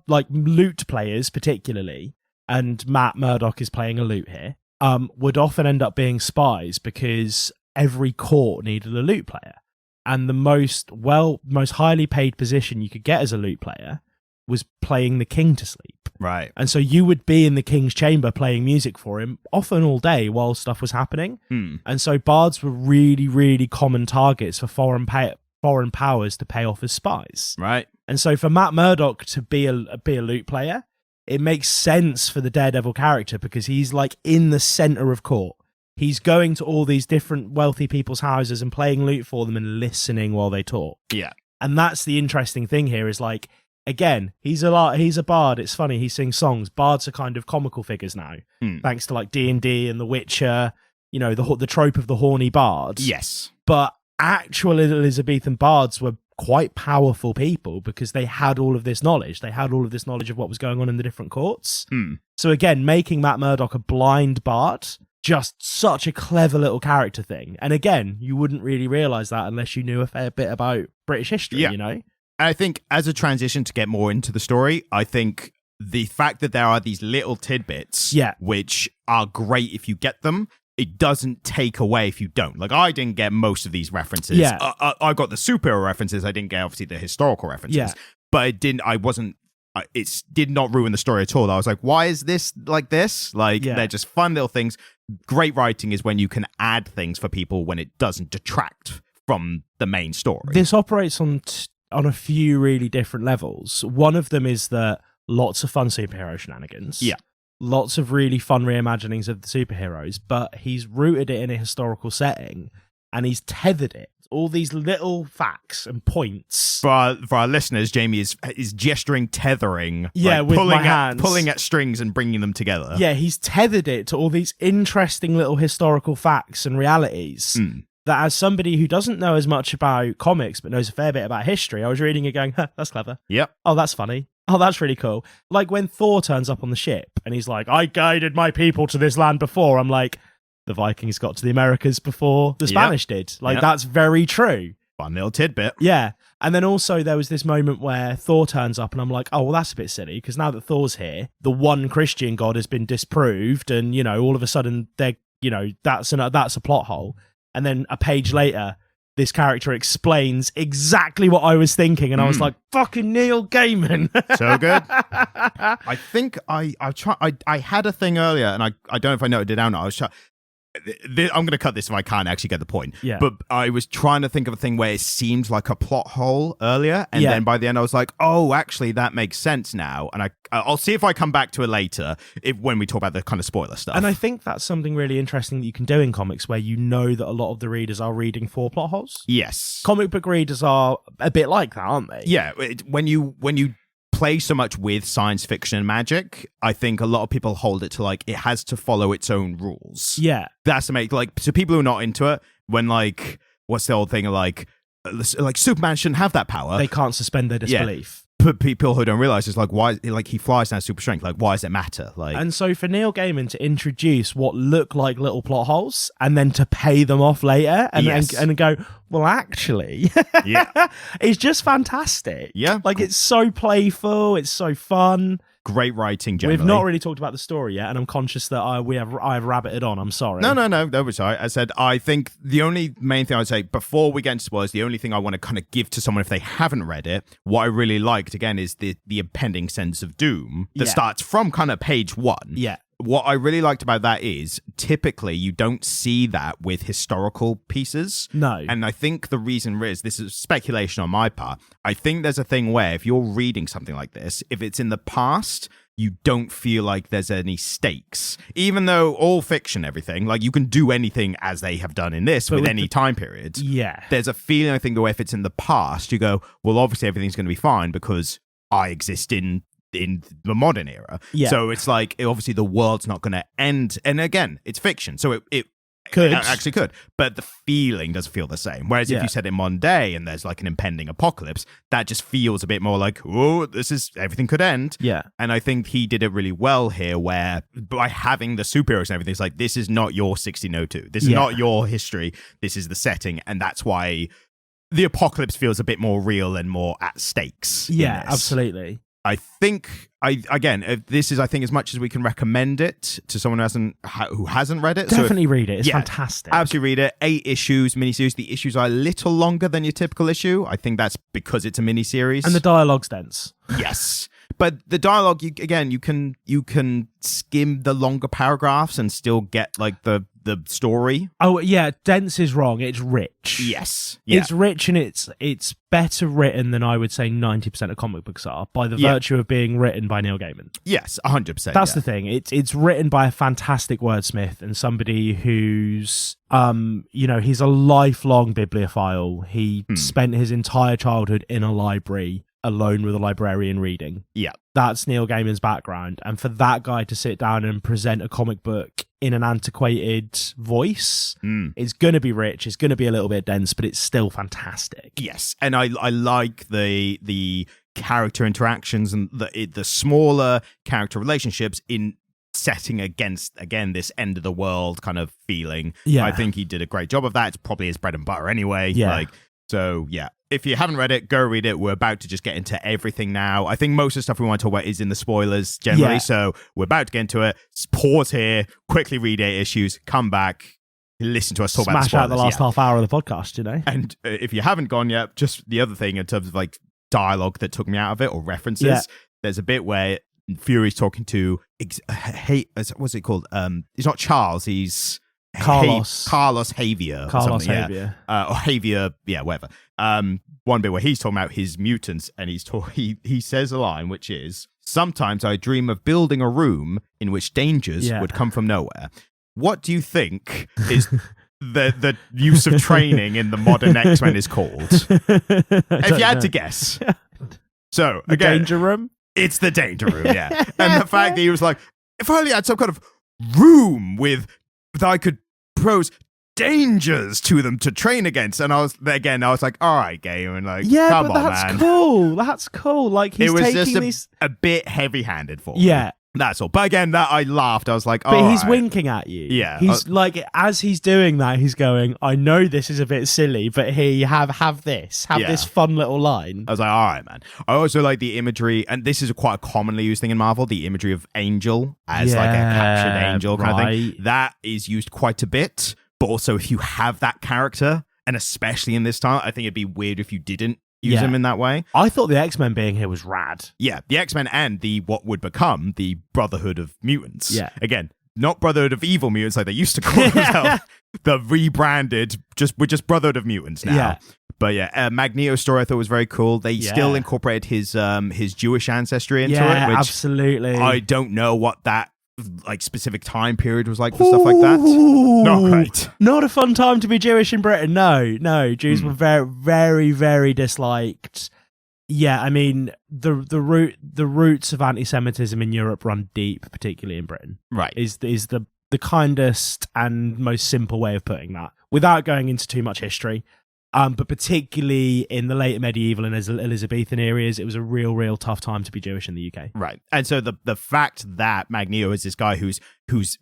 like lute players particularly, and Matt Murdock is playing a lute here, would often end up being spies because every court needed a lute player. And the most highly paid position you could get as a lute player was playing the king to sleep. Right. And so you would be in the king's chamber playing music for him, often all day while stuff was happening. And so bards were really, really common targets for foreign powers to pay off as spies. Right. And so for Matt Murdock to be a lute player, it makes sense for the Daredevil character because he's like in the center of court. He's going to all these different wealthy people's houses and playing lute for them and listening while they talk. Yeah. And that's the interesting thing here is like, again, he's a bard. It's funny. He sings songs. Bards are kind of comical figures now, thanks to like D&D and The Witcher, the trope of the horny bard. Yes. But actual Elizabethan bards were quite powerful people because they had all of this knowledge. They had all of this knowledge of what was going on in the different courts. So again, making Matt Murdock a blind bard, just such a clever little character thing. And again, you wouldn't really realise that unless you knew a fair bit about British history, And I think as a transition to get more into the story, I think the fact that there are these little tidbits, which are great if you get them, it doesn't take away if you don't. Like, I didn't get most of these references. Yeah. I got the superhero references. I didn't get, obviously, the historical references. Yeah. But it did not ruin the story at all. I was like, why is this like this? Like, they're just fun little things. Great writing is when you can add things for people when it doesn't detract from the main story. This operates on a few really different levels. One of them is that lots of fun superhero shenanigans. Yeah. Lots of really fun reimaginings of the superheroes, but he's rooted it in a historical setting and he's tethered it. All these little facts and points. For our listeners, Jamie is gesturing tethering. Yeah, like with my hands. Pulling at strings and bringing them together. Yeah, he's tethered it to all these interesting little historical facts and realities that as somebody who doesn't know as much about comics but knows a fair bit about history, I was reading it going, that's clever. Yep. Oh, that's funny. Oh, that's really cool. Like when Thor turns up on the ship and he's like, I guided my people to this land before. I'm like, the Vikings got to the Americas before the Spanish did. Like, that's very true. Fun little tidbit. Yeah. And then also there was this moment where Thor turns up and I'm like, oh, well, that's a bit silly because now that Thor's here, the one Christian god has been disproved and, all of a sudden they're, that's a plot hole. And then a page later, this character explains exactly what I was thinking, and I was like, "Fucking Neil Gaiman!" So good. I think I had a thing earlier, and I don't know if I noted it down. I was I'm going to cut this if I can't actually get the point. Yeah. But I was trying to think of a thing where it seemed like a plot hole earlier, and then by the end I was like, oh, actually that makes sense now. And I'll see if I come back to it later when we talk about the kind of spoiler stuff. And I think that's something really interesting that you can do in comics where you know that a lot of the readers are reading for plot holes. Yes. Comic book readers are a bit like that, aren't they? Yeah. When you play so much with science fiction and magic, I think a lot of people hold it to like it has to follow its own rules. Yeah. That's to make like, so people who are not into it, when like, what's the old thing of like Superman shouldn't have that power. They can't suspend their disbelief. But people who don't realize is like, why, like he flies now super strength, like why does it matter? Like, and so for Neil Gaiman to introduce what look like little plot holes and then to pay them off later and go, well, actually, it's just fantastic. Yeah. Like it's so playful, it's so fun. Great writing, generally. We've not really talked about the story yet, and I'm conscious that I have rabbited on. I'm sorry. No, that was all right. I said, I think the only main thing I would say before we get into spoilers, the only thing I want to kind of give to someone if they haven't read it, what I really liked, again, is the impending sense of doom that starts from kind of page 1. Yeah. What I really liked about that is typically you don't see that with historical pieces. No. And I think the reason is, this is speculation on my part, I think there's a thing where if you're reading something like this, if it's in the past, you don't feel like there's any stakes, even though all fiction, everything, like you can do anything as they have done in this with any time period. Yeah. There's a feeling, I think, that if it's in the past, you go, well, obviously everything's going to be fine because I exist in the modern era. Yeah. So it's like, obviously the world's not going to end. And again, it's fiction. So it actually could, but the feeling doesn't feel the same. Whereas if you said in modern day and there's like an impending apocalypse, that just feels a bit more like, oh, everything could end. Yeah. And I think he did it really well here, where by having the superheroes and everything, it's like, this is not your 1602. This is not your history. This is the setting. And that's why the apocalypse feels a bit more real and more at stakes. Yeah, absolutely. I think this is, I think, as much as we can recommend it to someone who hasn't read it. Definitely read it. It's fantastic. Absolutely read it. 8 issues, miniseries. The issues are a little longer than your typical issue. I think that's because it's a miniseries. And the dialogue's dense. Yes. But the dialogue, you can skim the longer paragraphs and still get like the story. Oh yeah, dense is wrong. It's rich. Yes, yeah. It's rich, and it's better written than I would say 90% of comic books are, by the virtue of being written by Neil Gaiman. Yes, 100%. That's the thing. It's written by a fantastic wordsmith and somebody who's he's a lifelong bibliophile. He spent his entire childhood in a library, alone with a librarian reading. Yeah. That's Neil Gaiman's background. And for that guy to sit down and present a comic book in an antiquated voice, it's going to be rich, it's going to be a little bit dense, but it's still fantastic. Yes. And I like the character interactions and the smaller character relationships in setting against, again, this end of the world kind of feeling. Yeah. I think he did a great job of that. It's probably his bread and butter anyway. Yeah. So, yeah. If you haven't read it, go read it. We're about to just get into everything now. I think most of the stuff we want to talk about is in the spoilers generally. Yeah. So we're about to get into it. Pause here, quickly read 8 issues, come back, listen to us talk about the spoilers. Smash out the last half hour of the podcast, you know? And if you haven't gone yet, just the other thing in terms of like dialogue that took me out of it or references, there's a bit where Fury's talking to, what's it called? He's not Charles, he's... Carlos Xavier. Or Xavier, whatever. One bit where he's talking about his mutants, and he says a line which is, "Sometimes I dream of building a room in which dangers would come from nowhere." What do you think is the use of training in the modern X-Men is called? If you had to guess. So the again, danger room? It's the danger room, yeah. And the fact that he was like, if I only had some kind of room that I could pose dangers to them to train against. And I was like, all right, game, and like, come on, man. Cool. That's cool. Like, he's taking just these a bit heavy-handed for me. Yeah. That's all. But again, that I laughed. I was like, but he's winking at you. Yeah. He's like, as he's doing that, he's going, I know this is a bit silly, but here you have this fun little line. I was like, all right, man. I also like the imagery, and this is quite a commonly used thing in Marvel, the imagery of Angel as like a captured angel kind of thing. That is used quite a bit. But also, if you have that character, and especially in this time, I think it'd be weird if you didn't use him in that way. I thought the X-Men being here was rad. Yeah, the X-Men and what would become the Brotherhood of Mutants. Yeah. Again, not Brotherhood of Evil Mutants like they used to call themselves. The rebranded, we're just Brotherhood of Mutants now. Yeah. But yeah, Magneto's story I thought was very cool. They still incorporated his Jewish ancestry into it. Which absolutely. I don't know what that like specific time period was like for stuff like that. Not great. Not a fun time to be Jewish in Britain. No, Jews were very, very, very disliked. Yeah, I mean the roots of anti-Semitism in Europe run deep, particularly in Britain. Right, is the kindest and most simple way of putting that, without going into too much history. But particularly in the late medieval and Elizabethan areas, it was a real tough time to be Jewish in the UK. Right. And so the fact that Magneto is this guy who's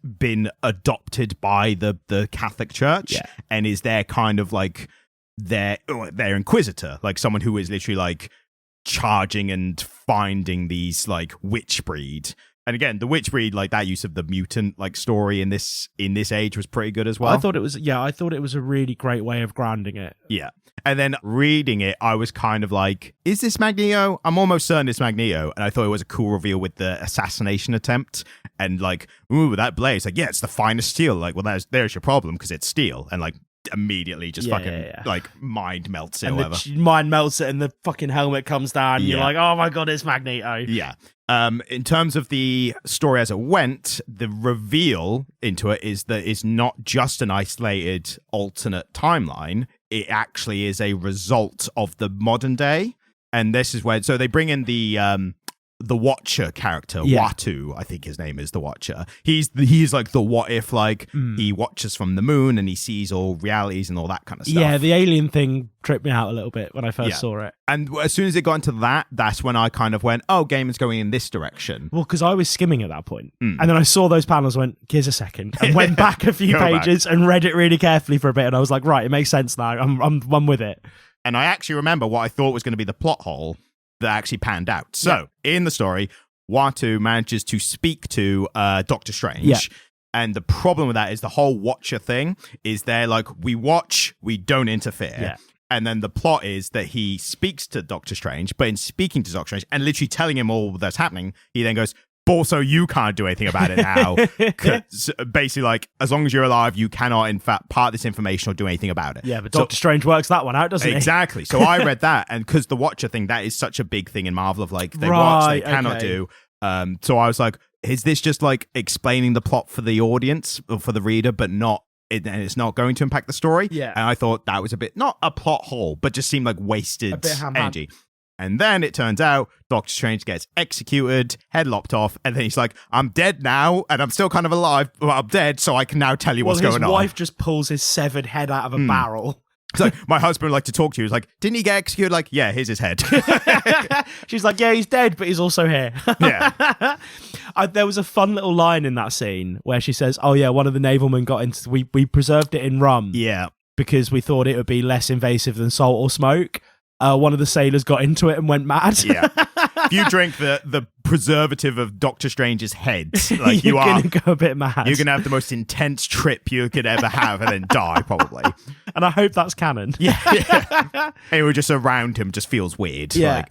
been adopted by the Catholic Church and is their kind of like their inquisitor, like someone who is literally like charging and finding these like witch breed. And again, the witch breed, like that use of the mutant like story in this age was pretty good as well. I thought it was a really great way of grounding it. Yeah. And then reading it, I was kind of like, is this Magneto? I'm almost certain it's Magneto. And I thought it was a cool reveal with the assassination attempt. And like, ooh, that blade. It's like, yeah, it's the finest steel. Like, well, there's your problem because it's steel. And like, immediately just like mind melts it and or whatever. Mind melts it and the fucking helmet comes down and you're like, oh my god, it's Magneto. Yeah. In terms of the story as it went, the reveal into it is that it's not just an isolated alternate timeline. It actually is a result of the modern day. And this is where, so they bring in the Watcher character, Watu, I think his name is, the Watcher. He's like the what if, like he watches from the moon and he sees all realities and all that kind of stuff. Yeah, the alien thing tripped me out a little bit when I first saw it. And as soon as it got into that, that's when I kind of went, oh, Gaiman's going in this direction. Well, because I was skimming at that point. And then I saw those panels, went, here's a second, and went back a few pages and read it really carefully for a bit. And I was like, right, it makes sense now. I'm with it. And I actually remember what I thought was going to be the plot hole that actually panned out. So, in the story, Watu manages to speak to Doctor Strange. Yeah. And the problem with that is the whole Watcher thing is they're like, we watch, we don't interfere. Yeah. And then the plot is that he speaks to Doctor Strange, but in speaking to Doctor Strange and literally telling him all that's happening, he then goes, but also you can't do anything about it now. 'Cause basically, like, as long as you're alive, you cannot, in fact, part this information or do anything about it. Yeah, but Doctor Strange works that one out, doesn't he? Exactly. So I read that, and because the Watcher thing, that is such a big thing in Marvel of, like, they watch, they cannot do. So I was like, is this just, like, explaining the plot for the audience, or for the reader, but not, and it's not going to impact the story? Yeah. And I thought that was a bit, not a plot hole, but just seemed like wasted energy. And then it turns out Doctor Strange gets executed, head lopped off, and then he's like, I'm dead now, and I'm still kind of alive, but I'm dead, so I can now tell you what's going on. His wife just pulls his severed head out of a barrel. It's like, my husband would like to talk to you. He's like, didn't he get executed? Like, yeah, here's his head. She's like, yeah, he's dead, but he's also here. Yeah. There was a fun little line in that scene where she says, oh yeah, one of the navalmen got into, we preserved it in rum. Yeah. Because we thought it would be less invasive than salt or smoke. One of the sailors got into it and went mad. Yeah. If you drink the preservative of Doctor Strange's head, like you're gonna go a bit mad. You're gonna have the most intense trip you could ever have, and then die probably. And I hope that's canon. Yeah. Anyone just around him just feels weird. Yeah.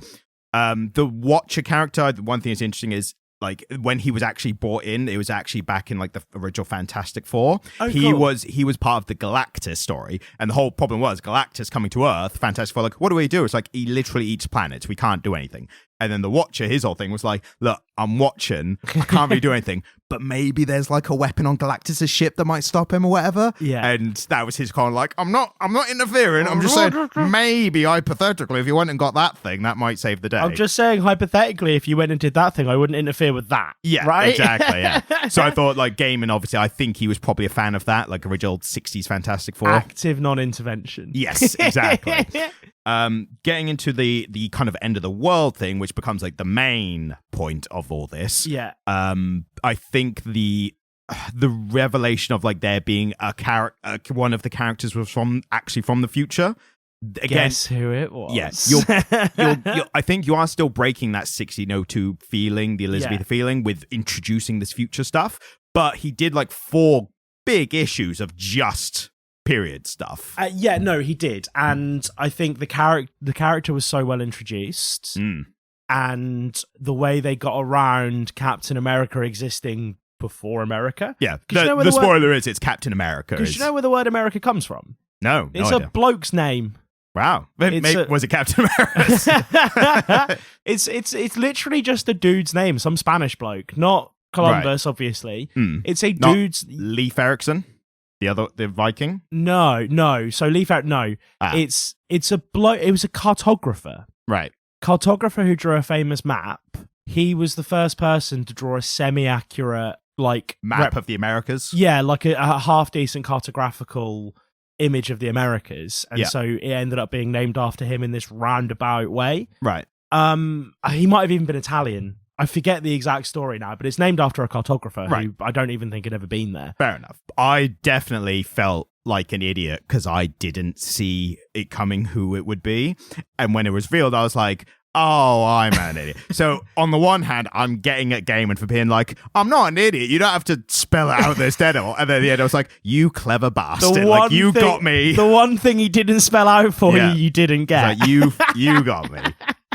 Like, the Watcher character. One thing that's interesting is, like, when he was actually brought in, it was actually back in, like, the original Fantastic Four. Oh, he cool. was part of the Galactus story, and the whole problem was Galactus coming to Earth. Fantastic Four, like, what do we do? It's like, he literally eats planets. We can't do anything. And then the Watcher, his whole thing was like, look, I'm watching. I can't really do anything. But maybe there's, like, a weapon on Galactus' ship that might stop him or whatever. Yeah. And that was his kind of like, I'm not interfering. I'm just saying, maybe hypothetically, if you went and got that thing, that might save the day. I'm just saying, hypothetically, if you went and did that thing, I wouldn't interfere with that. Yeah, right? Exactly, yeah. So I thought, like, Gaiman, obviously, I think he was probably a fan of that, like, original 60s Fantastic Four. Active non-intervention. Yes, exactly. Getting into the kind of end of the world thing, which becomes, like, the main point of all this. Yeah. I think the revelation of, like, there being a one of the characters was from the future. Again, guess who it was? Yes, I think you are still breaking that 1602 feeling, the Elizabethan feeling, with introducing this future stuff. But he did, like, 4 big issues of just period stuff. He did, and I think the character was so well introduced, and the way they got around Captain America existing before America. Yeah, the spoiler is it's Captain America. Because you know where the word America comes from? No, it's idea. A bloke's name. Wow, was it Captain America? It's literally just a dude's name, some Spanish bloke, not Columbus, obviously. It's a dude's. Leif Erikson, the Viking. No. So Leif Erikson, no. It's a bloke. It was a cartographer, right? Cartographer who drew a famous map. He was the first person to draw a semi-accurate, like, map of the Americas. Yeah, like a half decent cartographical image of the Americas, and so it ended up being named after him in this roundabout way. Right. He might have even been Italian. I forget the exact story now, but it's named after a cartographer who I don't even think had ever been there. Fair enough. I definitely felt like an idiot because I didn't see it coming who it would be. And when it was revealed, I was like, oh, I'm an idiot. So on the one hand, I'm getting at Gaiman for being like, I'm not an idiot. You don't have to spell out this devil. And then at the end, I was like, you clever bastard. Like, you got me. The one thing he didn't spell out for you didn't get. Like, you got me.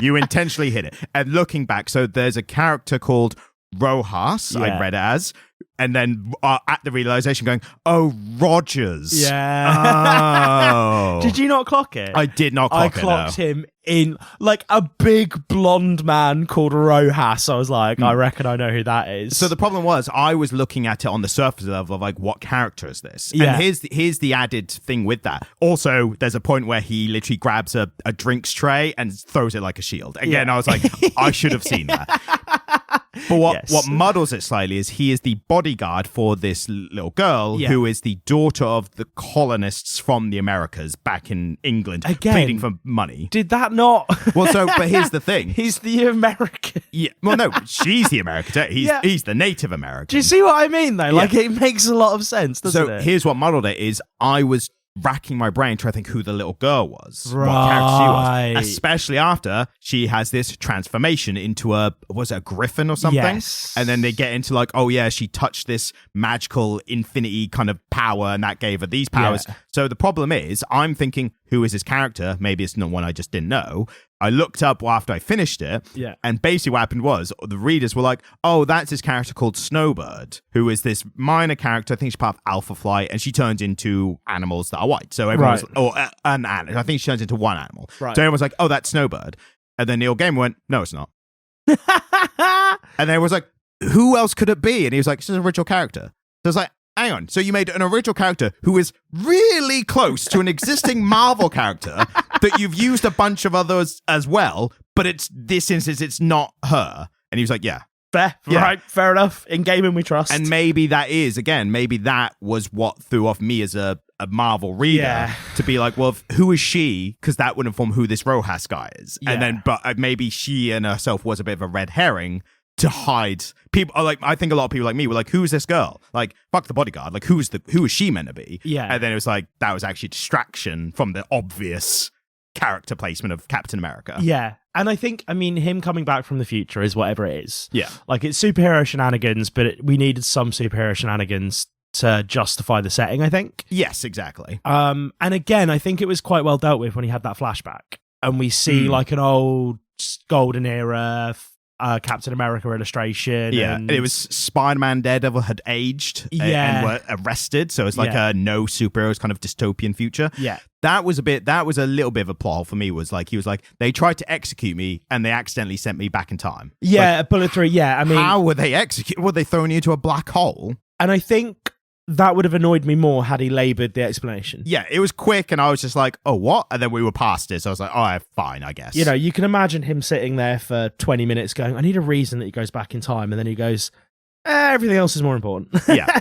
You intentionally hit it. And looking back, so there's a character called Rojas, I read it as, And then at the realization going, oh, Rogers. Yeah. Oh. Did you not clock it? I did not clock it, I clocked him in like a big blonde man called Rojas. I was like, I reckon I know who that is. So the problem was I was looking at it on the surface level of like, what character is this? Yeah. And here's the added thing with that. Also, there's a point where he literally grabs a drinks tray and throws it like a shield. Again, I was like, I should have seen that. But what muddles it slightly is he is the bodyguard for this little girl who is the daughter of the colonists from the Americas back in England, pleading for money. Did that not? Well, but here's the thing. He's the American. Yeah. Well, no, she's the American. He's the Native American. Do you see what I mean, though? Like, it makes a lot of sense, doesn't it? So here's what muddled it is I was racking my brain trying to think who the little girl was, right. what character she was, especially after she has this transformation into a griffin or something. Yes. And then they get into like, oh yeah, she touched this magical infinity kind of power and that gave her these powers. Yeah. So the problem is I'm thinking, who is this character? Maybe it's not one I just didn't know. I looked up after I finished it, and basically what happened was the readers were like, oh, that's this character called Snowbird, who is this minor character. I think she's part of Alpha Flight, and she turns into animals that are white. So everyone was, an animal. I think she turns into one animal. Right. So everyone was like, oh, that's Snowbird. And then Neil Gaiman went, no, it's not. And then it was like, who else could it be? And he was like, it's an original character. So I was like, hang on. So you made an original character who is really close to an existing Marvel character that you've used a bunch of others as well, but this instance, it's not her. And he was like, yeah. Fair. Yeah. Right. Fair enough. In Gaiman we trust. And maybe that was what threw off me as a Marvel reader to be like, well, who is she? Because that would inform who this Rojas guy is. Yeah. And then, but maybe she and herself was a bit of a red herring to hide people. Like, I think a lot of people like me were like, who's this girl? Like, fuck the bodyguard. Like, who is she meant to be? Yeah. And then it was like, that was actually a distraction from the obvious character placement of Captain America. Yeah. And I think, him coming back from the future is whatever it is. Yeah. Like, it's superhero shenanigans, but we needed some superhero shenanigans to justify the setting, I think. Yes, exactly. And again, I think it was quite well dealt with when he had that flashback. And we see like an old golden era Captain America illustration. Yeah, and it was Spider-Man, Daredevil had aged and were arrested, so it's like a no superheroes kind of dystopian future. Yeah. That was a little bit of a plot hole for me, was like, he was like, they tried to execute me and they accidentally sent me back in time. Yeah, like, bullet through, how were they execute? Were they throwing you into a black hole? And I think that would have annoyed me more had he laboured the explanation. Yeah, it was quick and I was just like, oh, what? And then we were past it, so I was like, oh, fine, I guess. You know, you can imagine him sitting there for 20 minutes going, I need a reason that he goes back in time. And then he goes, everything else is more important. Yeah.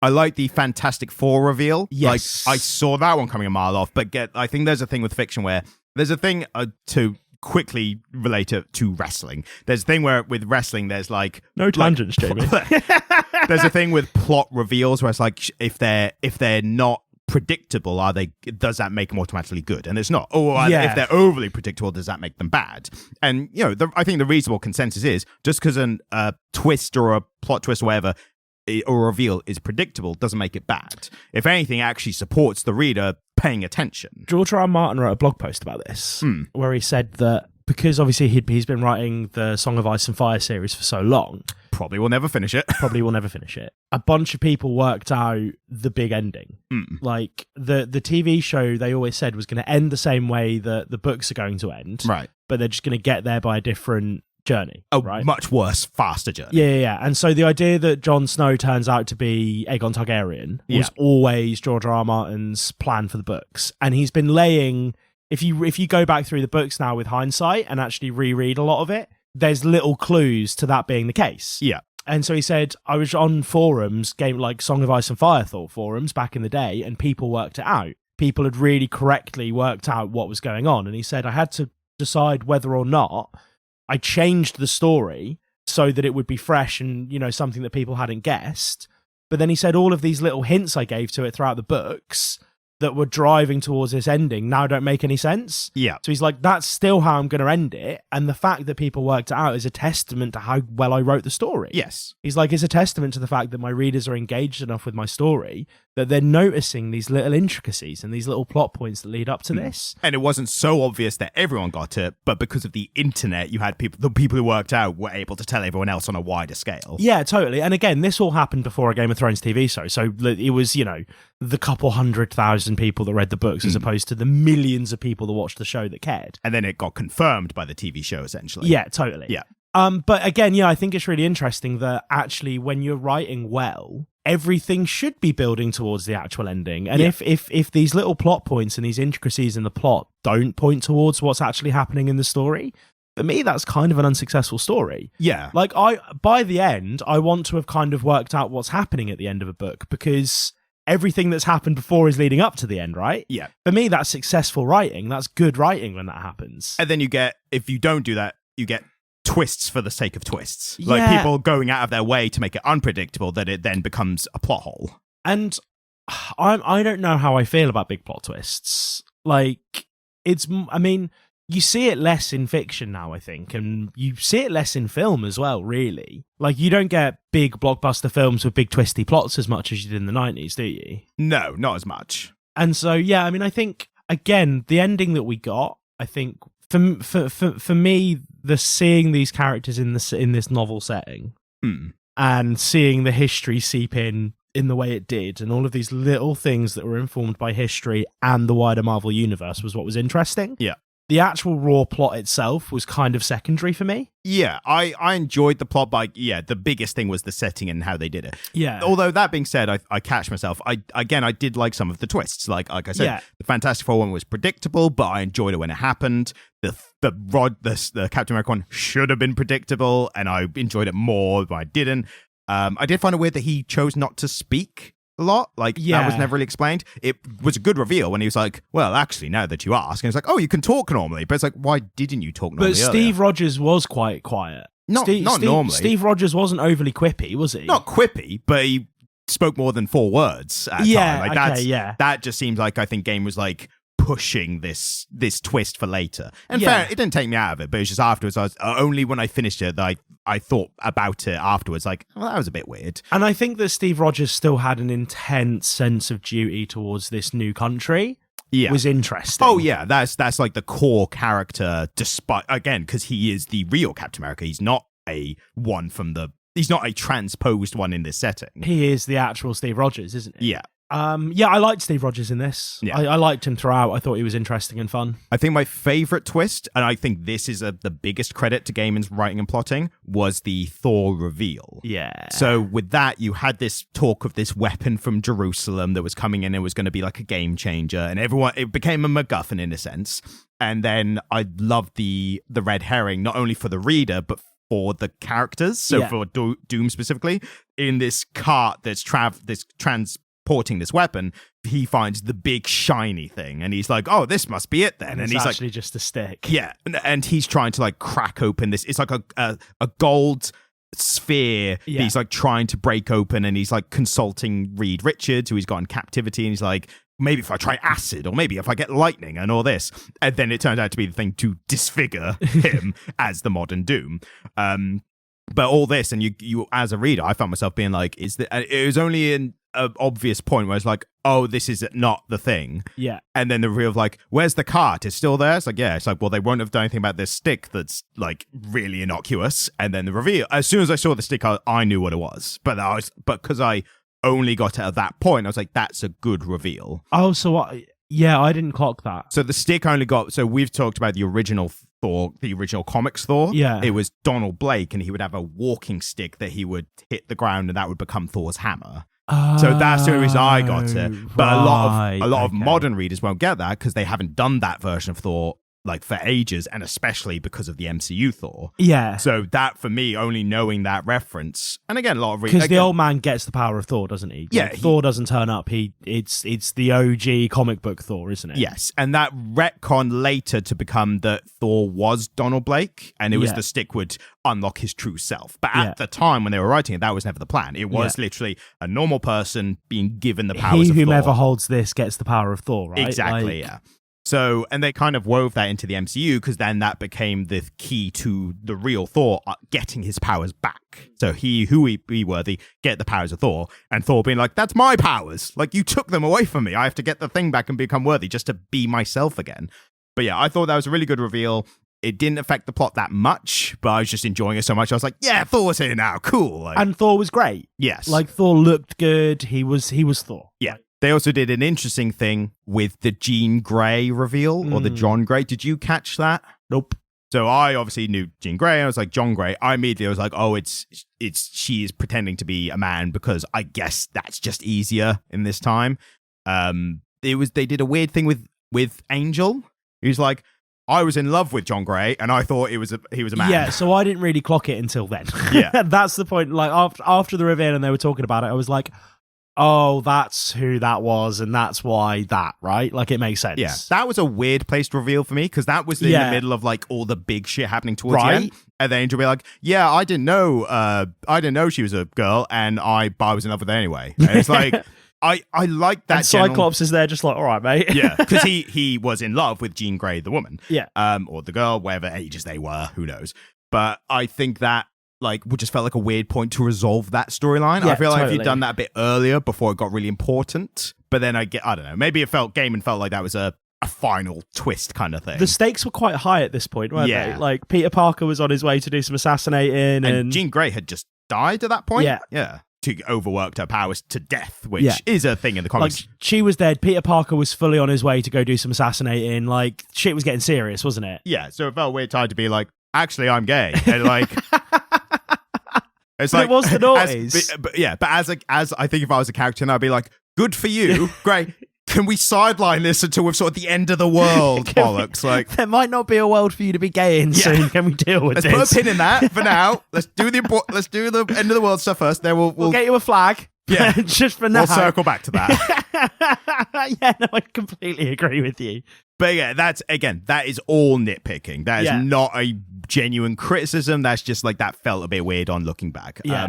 I like the Fantastic Four reveal. Yes. Like, I saw that one coming a mile off, but I think there's a thing with fiction where there's a thing to quickly relate it to wrestling. There's a thing where with wrestling, there's like... No tangents, Jamie. There's a thing with plot reveals where it's like, if they're not predictable, does that make them automatically good? And it's not. Or if they're overly predictable, does that make them bad? And, you know, I think the reasonable consensus is just because a twist or a plot twist or whatever or reveal is predictable doesn't make it bad. If anything, it actually supports the reader paying attention. George R. R. Martin wrote a blog post about this where he said that because obviously he's been writing the Song of Ice and Fire series for so long, probably will never finish it. A bunch of people worked out the big ending. Like the TV show they always said was going to end the same way that the books are going to end, right? But they're just going to get there by a different journey. Right? Much worse, faster journey. Yeah. And so the idea that Jon Snow turns out to be Aegon Targaryen was always George R. R. Martin's plan for the books, and he's been laying. If you go back through the books now with hindsight and actually reread a lot of it, there's little clues to that being the case. Yeah. And so he said, I was on forums, like Song of Ice and Fire thought forums back in the day, and people worked it out. People had really correctly worked out what was going on. And he said, I had to decide whether or not I changed the story so that it would be fresh and, you know, something that people hadn't guessed. But then he said all of these little hints I gave to it throughout the books, that were driving towards this ending now don't make any sense. Yeah. So he's like, that's still how I'm going to end it. And the fact that people worked it out is a testament to how well I wrote the story. Yes. He's like, it's a testament to the fact that my readers are engaged enough with my story that they're noticing these little intricacies and these little plot points that lead up to this. And it wasn't so obvious that everyone got it, but because of the internet, you had the people who worked out were able to tell everyone else on a wider scale. Yeah, totally. And again, this all happened before a Game of Thrones TV show. So it was, the couple 100,000 people that read the books as opposed to the millions of people that watched the show that cared. And then it got confirmed by the TV show, essentially. Yeah, totally. Yeah. But again, I think it's really interesting that actually when you're writing well, everything should be building towards the actual ending. And if these little plot points and these intricacies in the plot don't point towards what's actually happening in the story, for me, that's kind of an unsuccessful story. Yeah. Like, by the end, I want to have kind of worked out what's happening at the end of a book because everything that's happened before is leading up to the end, right? Yeah. For me, that's successful writing. That's good writing when that happens. And then if you don't do that, you get twists for the sake of twists. Like Yeah. people going out of their way to make it unpredictable that it then becomes a plot hole. And I don't know how I feel about big plot twists. Like, you see it less in fiction now, I think, and you see it less in film as well, really. Like, you don't get big blockbuster films with big twisty plots as much as you did in the 90s, do you? No, not as much. And so, yeah, I think, again, the ending that we got, I think, for me, the seeing these characters in this novel setting and seeing the history seep in the way it did and all of these little things that were informed by history and the wider Marvel universe was what was interesting. Yeah. The actual raw plot itself was kind of secondary for me. Yeah, I enjoyed the plot, but the biggest thing was the setting and how they did it. Yeah. Although that being said, I catch myself. I did like some of the twists. Like I said, the Fantastic Four one was predictable, but I enjoyed it when it happened. The Captain America one should have been predictable, and I enjoyed it more, but I didn't. I did find it weird that he chose not to speak a lot. Like, that was never really explained. It was a good reveal when he was like, well, actually, now that you ask, and it's like, oh, you can talk normally. But it's like, why didn't you talk normally? But Steve Rogers was quite quiet. Not normally. Steve Rogers wasn't overly quippy, was he? Not quippy, but he spoke more than 4 words at a time. Like, that just seems like, I think Game was like pushing this twist for later. And fair, it didn't take me out of it, but it was just afterwards, I was only when I finished it that I thought about it afterwards, like, well, that was a bit weird. And I think that Steve Rogers still had an intense sense of duty towards this new country. Yeah. Was interesting. Oh yeah, that's like the core character, despite, again, because he is the real Captain America. He's not he's not a transposed one in this setting. He is the actual Steve Rogers, isn't he? Yeah. I liked Steve Rogers in this. Yeah. I liked him throughout. I thought he was interesting and fun. I think my favorite twist, and I think this is the biggest credit to Gaiman's writing and plotting, was the Thor reveal. Yeah. So with that, you had this talk of this weapon from Jerusalem that was coming in and was going to be like a game changer, and it became a MacGuffin in a sense. And then I loved the red herring, not only for the reader, but for the characters. So for Doom specifically, in this cart that's transporting this weapon, he finds the big shiny thing, and he's like, "Oh, this must be it then." And he's actually like, just a stick. Yeah, and he's trying to like crack open this. It's like a gold sphere. Yeah. He's like trying to break open, and he's like consulting Reed Richards, who he's got in captivity, and he's like, maybe if I try acid, or maybe if I get lightning and all this. And then it turns out to be the thing to disfigure him as the modern Doom. But all this, and you as a reader, I found myself being like, it was only an obvious point where it's like, oh, this is not the thing. Yeah. And then the reveal of like, where's the cart? It's still there? It's like, yeah. It's like, well, they won't have done anything about this stick that's like really innocuous. And then the reveal, as soon as I saw the stick, I knew what it was. But because I only got it at that point, I was like, that's a good reveal. Oh, so I didn't clock that. So the stick only got, so we've talked about the original Thor, the original comics Thor. Yeah. It was Donald Blake, and he would have a walking stick that he would hit the ground, and that would become Thor's hammer. So that's the only reason I got it. But a lot of modern readers won't get that because they haven't done that version of Thor like for ages, and especially because of the MCU Thor. Yeah. So that for me, only knowing that reference, and again, a lot of because the old man gets the power of Thor, doesn't he? Yeah, Thor doesn't turn up. It's the OG comic book Thor, isn't it? Yes, and that retcon later to become that Thor was Donald Blake, and it was the stick would unlock his true self. But at the time when they were writing it, that was never the plan. It was literally a normal person being given the powers of Thor. Whomever holds this gets the power of Thor, right? Exactly, yeah. So, and they kind of wove that into the MCU because then that became the key to the real Thor getting his powers back. So who he be worthy, get the powers of Thor, and Thor being like, that's my powers. Like, you took them away from me. I have to get the thing back and become worthy just to be myself again. But yeah, I thought that was a really good reveal. It didn't affect the plot that much, but I was just enjoying it so much. I was like, yeah, Thor's here now. Cool. Like, and Thor was great. Yes. Like, Thor looked good. He was Thor. Yeah. They also did an interesting thing with the Jean Grey reveal, or the John Grey. Did you catch that? Nope. So I obviously knew Jean Grey. I was like, John Grey. I immediately was like, oh, she is pretending to be a man because I guess that's just easier in this time. They did a weird thing with Angel. He was like, I was in love with John Grey, and I thought he was a man. Yeah, so I didn't really clock it until then. Yeah. That's the point. Like, after the reveal and they were talking about it, I was like, oh, that's who that was, and that's why that, right? Like, it makes sense. Yeah, that was a weird place to reveal for me, because that was in the middle of, like, all the big shit happening towards the end. And then Angel be like, yeah, I didn't know she was a girl, and I was in love with her anyway. And it's like, I like that. And Cyclops is there just like, all right, mate. Yeah, because he was in love with Jean Grey, the woman. Yeah. Or the girl, whatever ages they were, who knows. But I think that, like, just felt like a weird point to resolve that storyline. Yeah, I feel like totally. if you'd done that a bit earlier before it got really important, but then I don't know, maybe Gaiman felt like that was a final twist kind of thing. The stakes were quite high at this point, weren't they? Like, Peter Parker was on his way to do some assassinating, and Jean Grey had just died at that point. Yeah. She overworked her powers to death, which is a thing in the comics. Like, she was dead. Peter Parker was fully on his way to go do some assassinating. Like, shit was getting serious, wasn't it? Yeah, so it felt weird time to be like, actually, I'm gay. And like... It's like, it was the noughties. But as I think if I was a character, I'd be like, good for you, great. Can we sideline this until we're sort of the end of the world, bollocks? Like, there might not be a world for you to be gay in soon. Can we deal with this? Let's put a pin in that for now. Let's do the end of the world stuff first. Then we'll get you a flag. Yeah, just for now. We'll circle back to that. Yeah, no, I completely agree with you. But yeah, that is all nitpicking. That is not a genuine criticism. That's just like, that felt a bit weird on looking back. Yeah.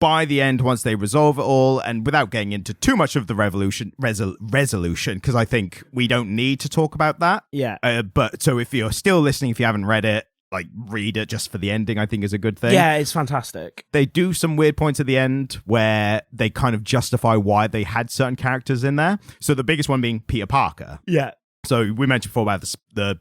By the end, once they resolve it all, and without getting into too much of the resolution, because I think we don't need to talk about that. Yeah. But so if you're still listening, if you haven't read it, like, read it just for the ending, I think is a good thing. Yeah, it's fantastic. They do some weird points at the end where they kind of justify why they had certain characters in there. So the biggest one being Peter Parker. Yeah. So we mentioned before about the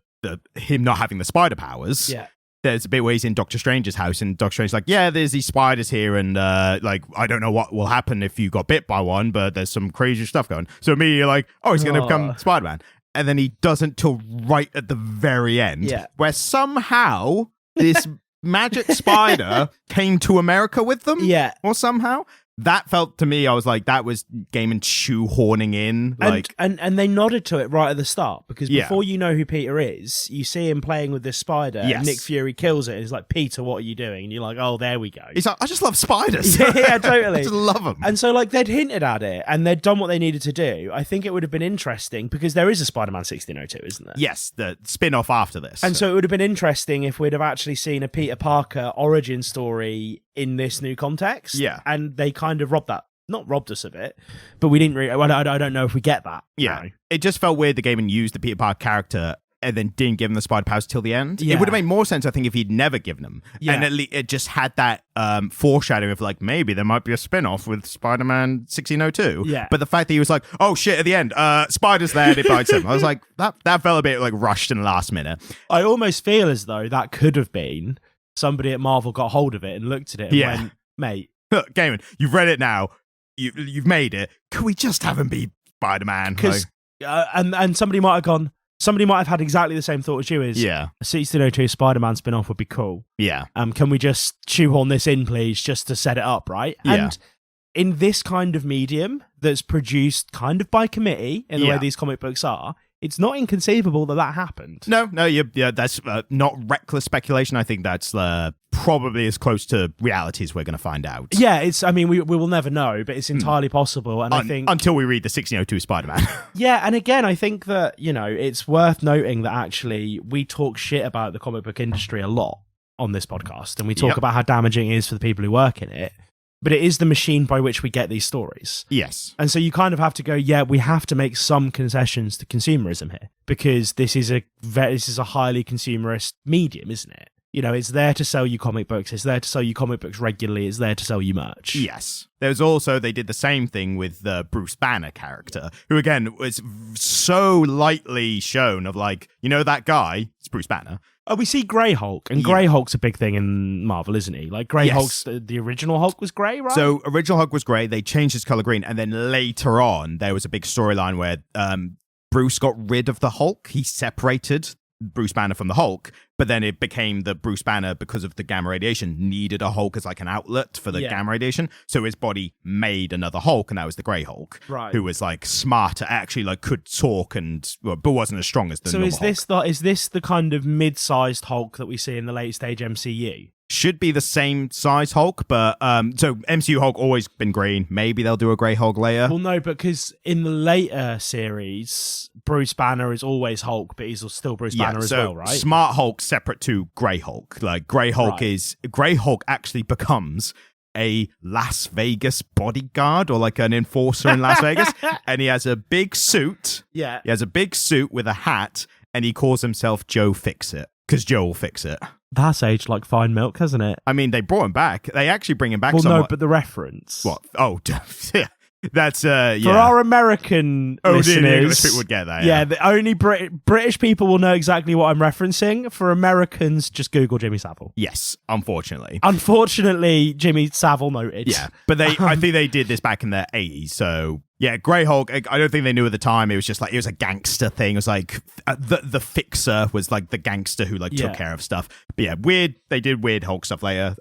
him not having the spider powers. Yeah. There's a bit where he's in Doctor Strange's house, and Doctor Strange's like, yeah, there's these spiders here, and like, I don't know what will happen if you got bit by one, but there's some crazy stuff going. So me, you're like, oh, he's going to become Spider-Man. And then he doesn't till right at the very end, where somehow this magic spider came to America with them. Yeah. Or somehow. That felt to me, I was like, that was Gaiman shoehorning in. Like, and they nodded to it right at the start, because before you know who Peter is, you see him playing with this spider, and Nick Fury kills it, and he's like, Peter, what are you doing? And you're like, oh, there we go. He's like, I just love spiders. Yeah, totally. I just love them. And so, like, they'd hinted at it, and they'd done what they needed to do. I think it would have been interesting, because there is a Spider-Man 1602, isn't there? Yes, the spin-off after this. And so it would have been interesting if we'd have actually seen a Peter Parker origin story in this new context. Yeah. And they kind of not robbed us of it, but we didn't really, I don't know if we get that. Yeah. No. It just felt weird that Gaiman used the Peter Parker character and then didn't give him the spider powers till the end. Yeah. It would have made more sense, I think, if he'd never given them. Yeah. And at least it just had that foreshadowing of, like, maybe there might be a spin-off with Spider-Man 1602. Yeah. But the fact that he was like, oh shit, at the end, Spider's there and it bites him. I was like, that felt a bit like rushed in the last minute. I almost feel as though that could have been somebody at Marvel got hold of it and looked at it and went, mate. Look, Gaiman, you've read it now. You've made it. Can we just have him be Spider-Man? Because and somebody might have had exactly the same thought as you, is a 1602 Spider-Man spin-off would be cool. Yeah. Can we just shoehorn this in, please, just to set it up, right? Yeah. And in this kind of medium that's produced kind of by committee, in the way these comic books are, it's not inconceivable that happened. No, that's not reckless speculation. I think that's probably as close to reality as we're going to find out. Yeah, we will never know, but it's entirely possible. And I think until we read the 1602 Spider-Man. Yeah, and again, I think that, it's worth noting that actually we talk shit about the comic book industry a lot on this podcast, and we talk about how damaging it is for the people who work in it. But it is the machine by which we get these stories. Yes. And so you kind of have to go, we have to make some concessions to consumerism here, because this is a highly consumerist medium, isn't it? It's there to sell you comic books. It's there to sell you comic books regularly. It's there to sell you merch. Yes. There's also, they did the same thing with the Bruce Banner character, who again was so lightly shown of that guy, it's Bruce Banner. Oh, we see Grey Hulk, and Grey Hulk's a big thing in Marvel, isn't he? Like, Grey Hulk's, the original Hulk was grey, right? So, original Hulk was grey, they changed his colour green, and then later on, there was a big storyline where Bruce got rid of the Hulk. He separated Bruce Banner from the Hulk, but then it became that Bruce Banner, because of the gamma radiation, needed a Hulk as like an outlet for the gamma radiation. So his body made another Hulk, and that was the Grey Hulk, right? Who was like smarter, actually like could talk but wasn't as strong as the normal Hulk. Is this the kind of mid-sized Hulk that we see in the late stage MCU? Should be the same size Hulk, but so MCU Hulk always been green. Maybe they'll do a Grey Hulk later. Well, no, because in the later series, Bruce Banner is always Hulk, but he's still Bruce Banner as well, right? Smart Hulk separate to Grey Hulk. Like Grey Hulk Grey Hulk actually becomes a Las Vegas bodyguard or like an enforcer in Las Vegas, and he has a big suit. Yeah, he has a big suit with a hat, and he calls himself Joe Fix-It because Joe will fix it. That's aged like fine milk, hasn't it? I mean, they brought him back. They actually bring him back. Well, somewhat. No, but the reference. What? Oh, yeah. That's yeah. For our American listeners, the English people would get that. Yeah, the only British people will know exactly what I'm referencing. For Americans, just Google Jimmy Savile. Yes, unfortunately. Unfortunately, Jimmy Savile noted. Yeah, but I think they did this back in the 80s. So yeah, Grey Hulk. I don't think they knew at the time. It was just like it was a gangster thing. It was like the Fixer was like the gangster who took care of stuff. But yeah, weird. They did weird Hulk stuff later.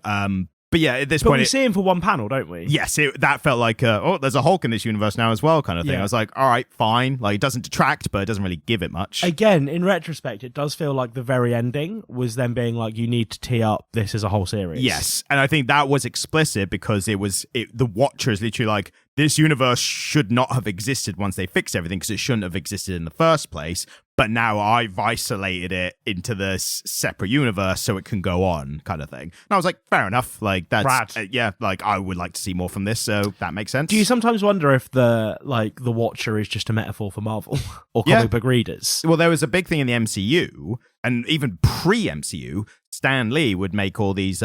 But yeah, at this point... we see him for one panel, don't we? Yes, that felt like, there's a Hulk in this universe now as well kind of thing. I was like, all right, fine. Like, it doesn't detract, but it doesn't really give it much. Again, in retrospect, it does feel like the very ending was them being like, you need to tee up this as a whole series. Yes, and I think that was explicit because the Watcher is literally like, this universe should not have existed once they fixed everything because it shouldn't have existed in the first place. But now I've isolated it into this separate universe so it can go on, kind of thing. And I was like, fair enough. Like that's like I would like to see more from this, so that makes sense. Do you sometimes wonder if the Watcher is just a metaphor for Marvel or comic book readers? Well, there was a big thing in the MCU, and even pre-MCU, Stan Lee would make all these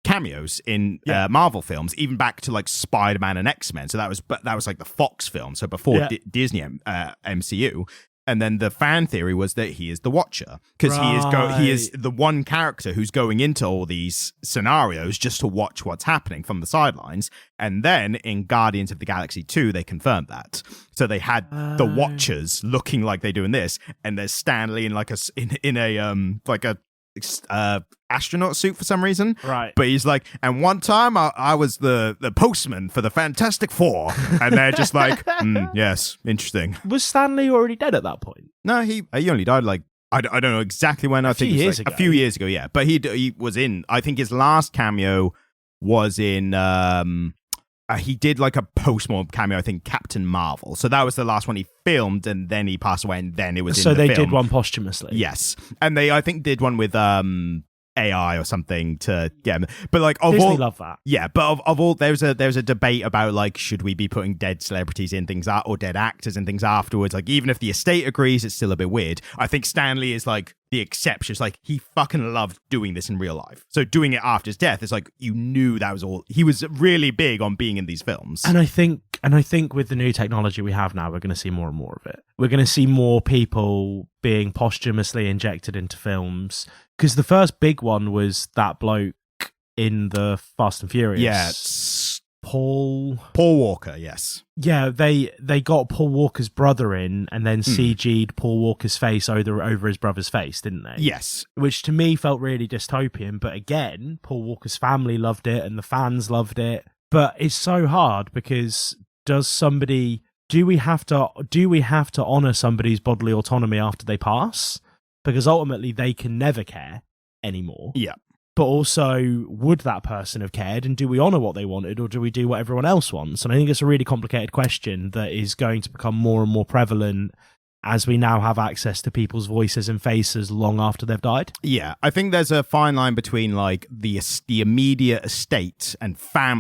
cameos in Marvel films, even back to like Spider-Man and X-Men. So that was like the Fox film, so before Disney MCU. And then the fan theory was that he is the Watcher because he is the one character who's going into all these scenarios just to watch what's happening from the sidelines. And then in Guardians of the Galaxy 2, they confirmed that. So they had the Watchers looking like they do in this, and there's Stan Lee in like a astronaut suit for some reason, right? But he's like, and one time I was the postman for the Fantastic Four, and they're just like, yes, interesting. Was Stan Lee already dead at that point? No, he only died like I don't know exactly when. I think it was like a few years ago. Yeah, but he was in. I think his last cameo was in. He did like a post-mortem cameo, I think, Captain Marvel. So that was the last one he filmed, and then he passed away, and then it was in the film. So they did one posthumously. Yes. And they, I think, did one with AI or something to get him. But like, Disney love that. Yeah, but of all, there's a debate about like, should we be putting dead celebrities in things or dead actors in things afterwards? Like, even if the estate agrees, it's still a bit weird. I think Stan Lee is like the exception. It's like he fucking loved doing this in real life. So doing it after his death, it's like you knew that was all. He was really big on being in these films. And I think with the new technology we have now, we're going to see more and more of it. We're going to see more people being posthumously injected into films. Because the first big one was that bloke in the Fast and Furious. Yeah, Paul Walker. Yes. Yeah, they got Paul Walker's brother in, and then CG'd Paul Walker's face over his brother's face, didn't they? Yes. Which to me felt really dystopian. But again, Paul Walker's family loved it, and the fans loved it. But it's so hard because does somebody do we have to honor somebody's bodily autonomy after they pass? Because ultimately they can never care anymore. Yeah. But also, would that person have cared? And do we honor what they wanted, or do we do what everyone else wants? And I think it's a really complicated question that is going to become more and more prevalent as we now have access to people's voices and faces long after they've died. Yeah, I think there's a fine line between like the immediate estate and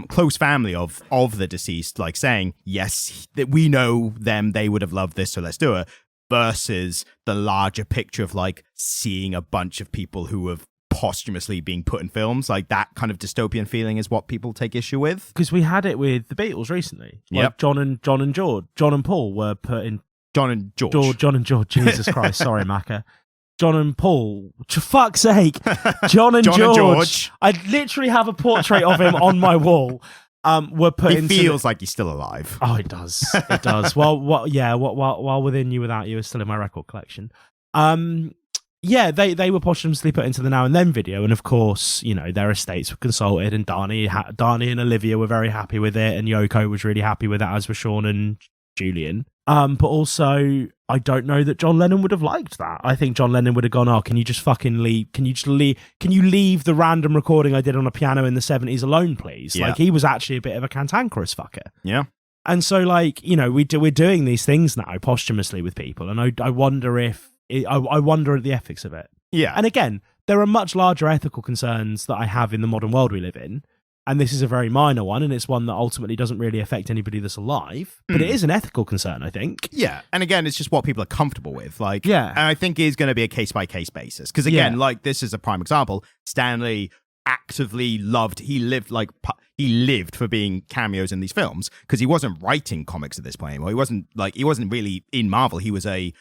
close family of the deceased, like saying, yes, that we know them, they would have loved this, so let's do it, versus the larger picture of like seeing a bunch of people who have posthumously being put in films. Like that kind of dystopian feeling is what people take issue with. Because we had it with the Beatles recently. Like Yep. John and Paul were put in. John and George. John and George. Jesus Christ. Sorry, Macca. John and Paul. For fuck's sake. John and George. I literally have a portrait of him on my wall. Were put He feels like he's still alive. Oh, it does. It does. While Within You Without You is still in my record collection. Yeah, they were posthumously put into the Now and Then video, and of course, you know, their estates were consulted, and Darnie and Olivia were very happy with it, and Yoko was really happy with it, as were Sean and Julian. But also, I don't know that John Lennon would have liked that. I think John Lennon would have gone, "Oh, can you just fucking leave? Can you leave the random recording I did on a piano in the 70s alone, please?" Yeah. Like, he was actually a bit of a cantankerous fucker. Yeah. And so, like, you know, we're doing these things now posthumously with people, and I wonder I wonder at the ethics of it. Yeah. And again, there are much larger ethical concerns that I have in the modern world we live in, and this is a very minor one, and it's one that ultimately doesn't really affect anybody that's alive, but it is an ethical concern, I think. Yeah, and again, it's just what people are comfortable with. Like, Yeah. and I think it is going to be a case-by-case basis. Because again, like, this is a prime example. Stanley actively loved, he lived for being cameos in these films, because he wasn't writing comics at this point anymore. He wasn't really in Marvel. He was a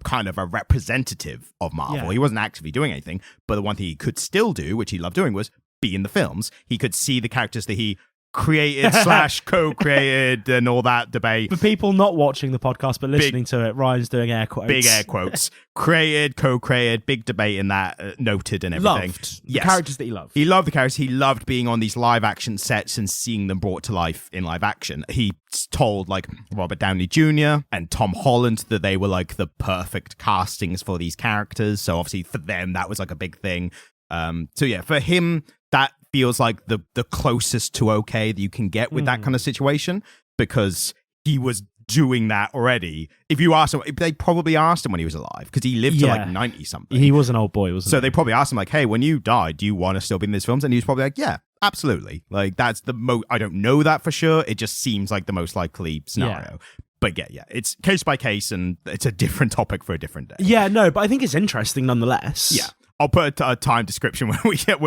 kind of a representative of Marvel. Yeah. He wasn't actively doing anything, but the one thing he could still do, which he loved doing, was be in the films. He could see the characters that he created / co-created and all that debate. For people not watching the podcast but listening to it, Ryan's doing air quotes. Big air quotes. Created, co-created, big debate in that, noted and everything. Loved the characters that he loved. He loved the characters. He loved being on these live action sets and seeing them brought to life in live action. He told like Robert Downey Jr. and Tom Holland that they were like the perfect castings for these characters. So obviously for them, that was like a big thing. So yeah, for him, that feels like the closest to okay that you can get with that kind of situation, because he was doing that already. If you ask him, they probably asked him when he was alive, because he lived to like 90 something. He was an old boy, wasn't he? So they probably asked him like, hey, when you die, do you want to still be in these films? And he was probably like, yeah, absolutely. Like, that's the I don't know that for sure. It just seems like the most likely scenario. Yeah. But yeah, it's case by case, and it's a different topic for a different day. Yeah, no, but I think it's interesting nonetheless. Yeah. I'll put a time description when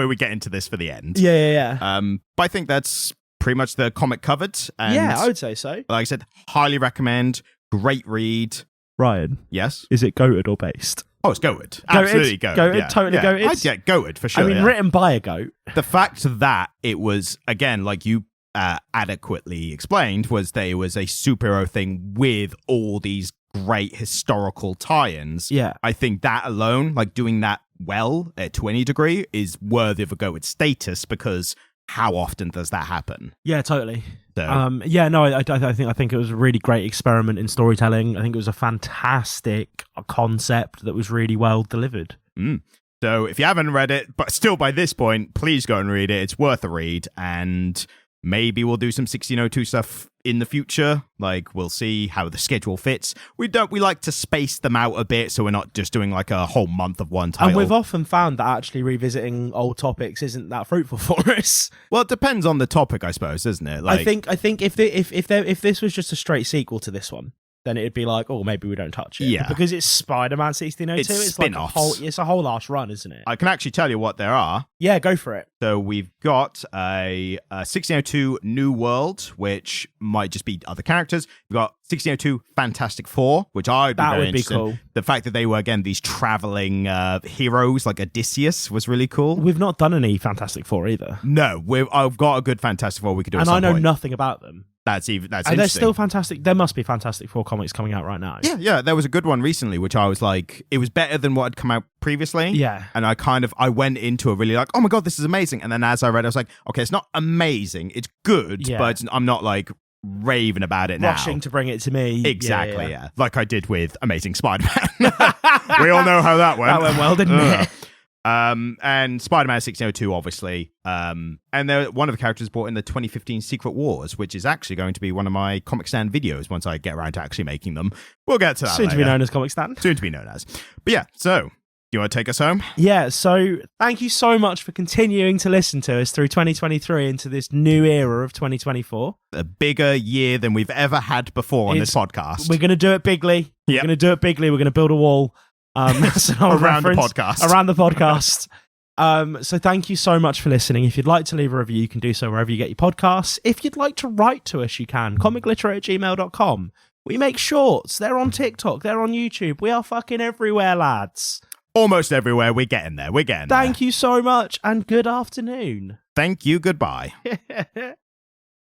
we get into this for the end. Yeah. But I think that's pretty much the comic covered. And yeah, I would say so. Like I said, highly recommend. Great read. Ryan. Yes? Is it goated or based? Oh, it's goated. Absolutely goated. Goated, yeah. totally goated. Yeah, goated for sure. I mean, written by a goat. The fact that it was, again, like you adequately explained, was that it was a superhero thing with all these great historical tie-ins. Yeah. I think that alone, like doing that well to any degree, is worthy of a goated status, because how often does that happen? Yeah, totally. So, I think it was a really great experiment in storytelling. I think it was a fantastic concept that was really well delivered. So if you haven't read it, but still by this point, please go and read it. It's worth a read, and maybe we'll do some 1602 stuff in the future. Like, we'll see how the schedule fits. We like to space them out a bit, so we're not just doing like a whole month of one title. And we've often found that actually revisiting old topics isn't that fruitful for us. Well, it depends on the topic, I suppose, doesn't it? Like, I think if this was just a straight sequel to this one, then it'd be like, oh, maybe we don't touch it. Yeah. But because it's Spider-Man 1602, it's like it's a whole arse run, isn't it? I can actually tell you what there are. Yeah, go for it. So we've got a 1602 New World, which might just be other characters. We've got 1602 Fantastic Four, which I'd be very interested in. Cool. The fact that they were, again, these traveling heroes like Odysseus was really cool. We've not done any Fantastic Four either. No, I've got a good Fantastic Four we could do. And I know nothing about them. That's interesting. And they're still fantastic. There must be Fantastic Four comics coming out right now. Yeah. There was a good one recently, which I was like, it was better than what had come out previously. Yeah. And I went into it really like, oh my God, this is amazing. And then as I read, I was like, okay, it's not amazing. It's good, but I'm not like raving about it now. Rushing to bring it to me. Exactly, yeah. Like I did with Amazing Spider-Man. We all know how that went. That went well, didn't it? And Spider-Man 1602, obviously. And one of the characters brought in the 2015 Secret Wars, which is actually going to be one of my Comic Stand videos once I get around to actually making them. We'll get to that Soon later. to be known as Comic Stand. Soon to be known as. But yeah, so... You want to take us home? Yeah, so thank you so much for continuing to listen to us through 2023 into this new era of 2024. A bigger year than we've ever had before on this podcast. We're going to do it bigly. We're going to do it bigly. We're going to build a wall. That's around the podcast. Around the podcast. So thank you so much for listening. If you'd like to leave a review, you can do so wherever you get your podcasts. If you'd like to write to us, you can. comicliterate@gmail.com. We make shorts. They're on TikTok. They're on YouTube. We are fucking everywhere, lads. Almost everywhere. We're getting there. Thank you so much, and good afternoon. Thank you. Goodbye.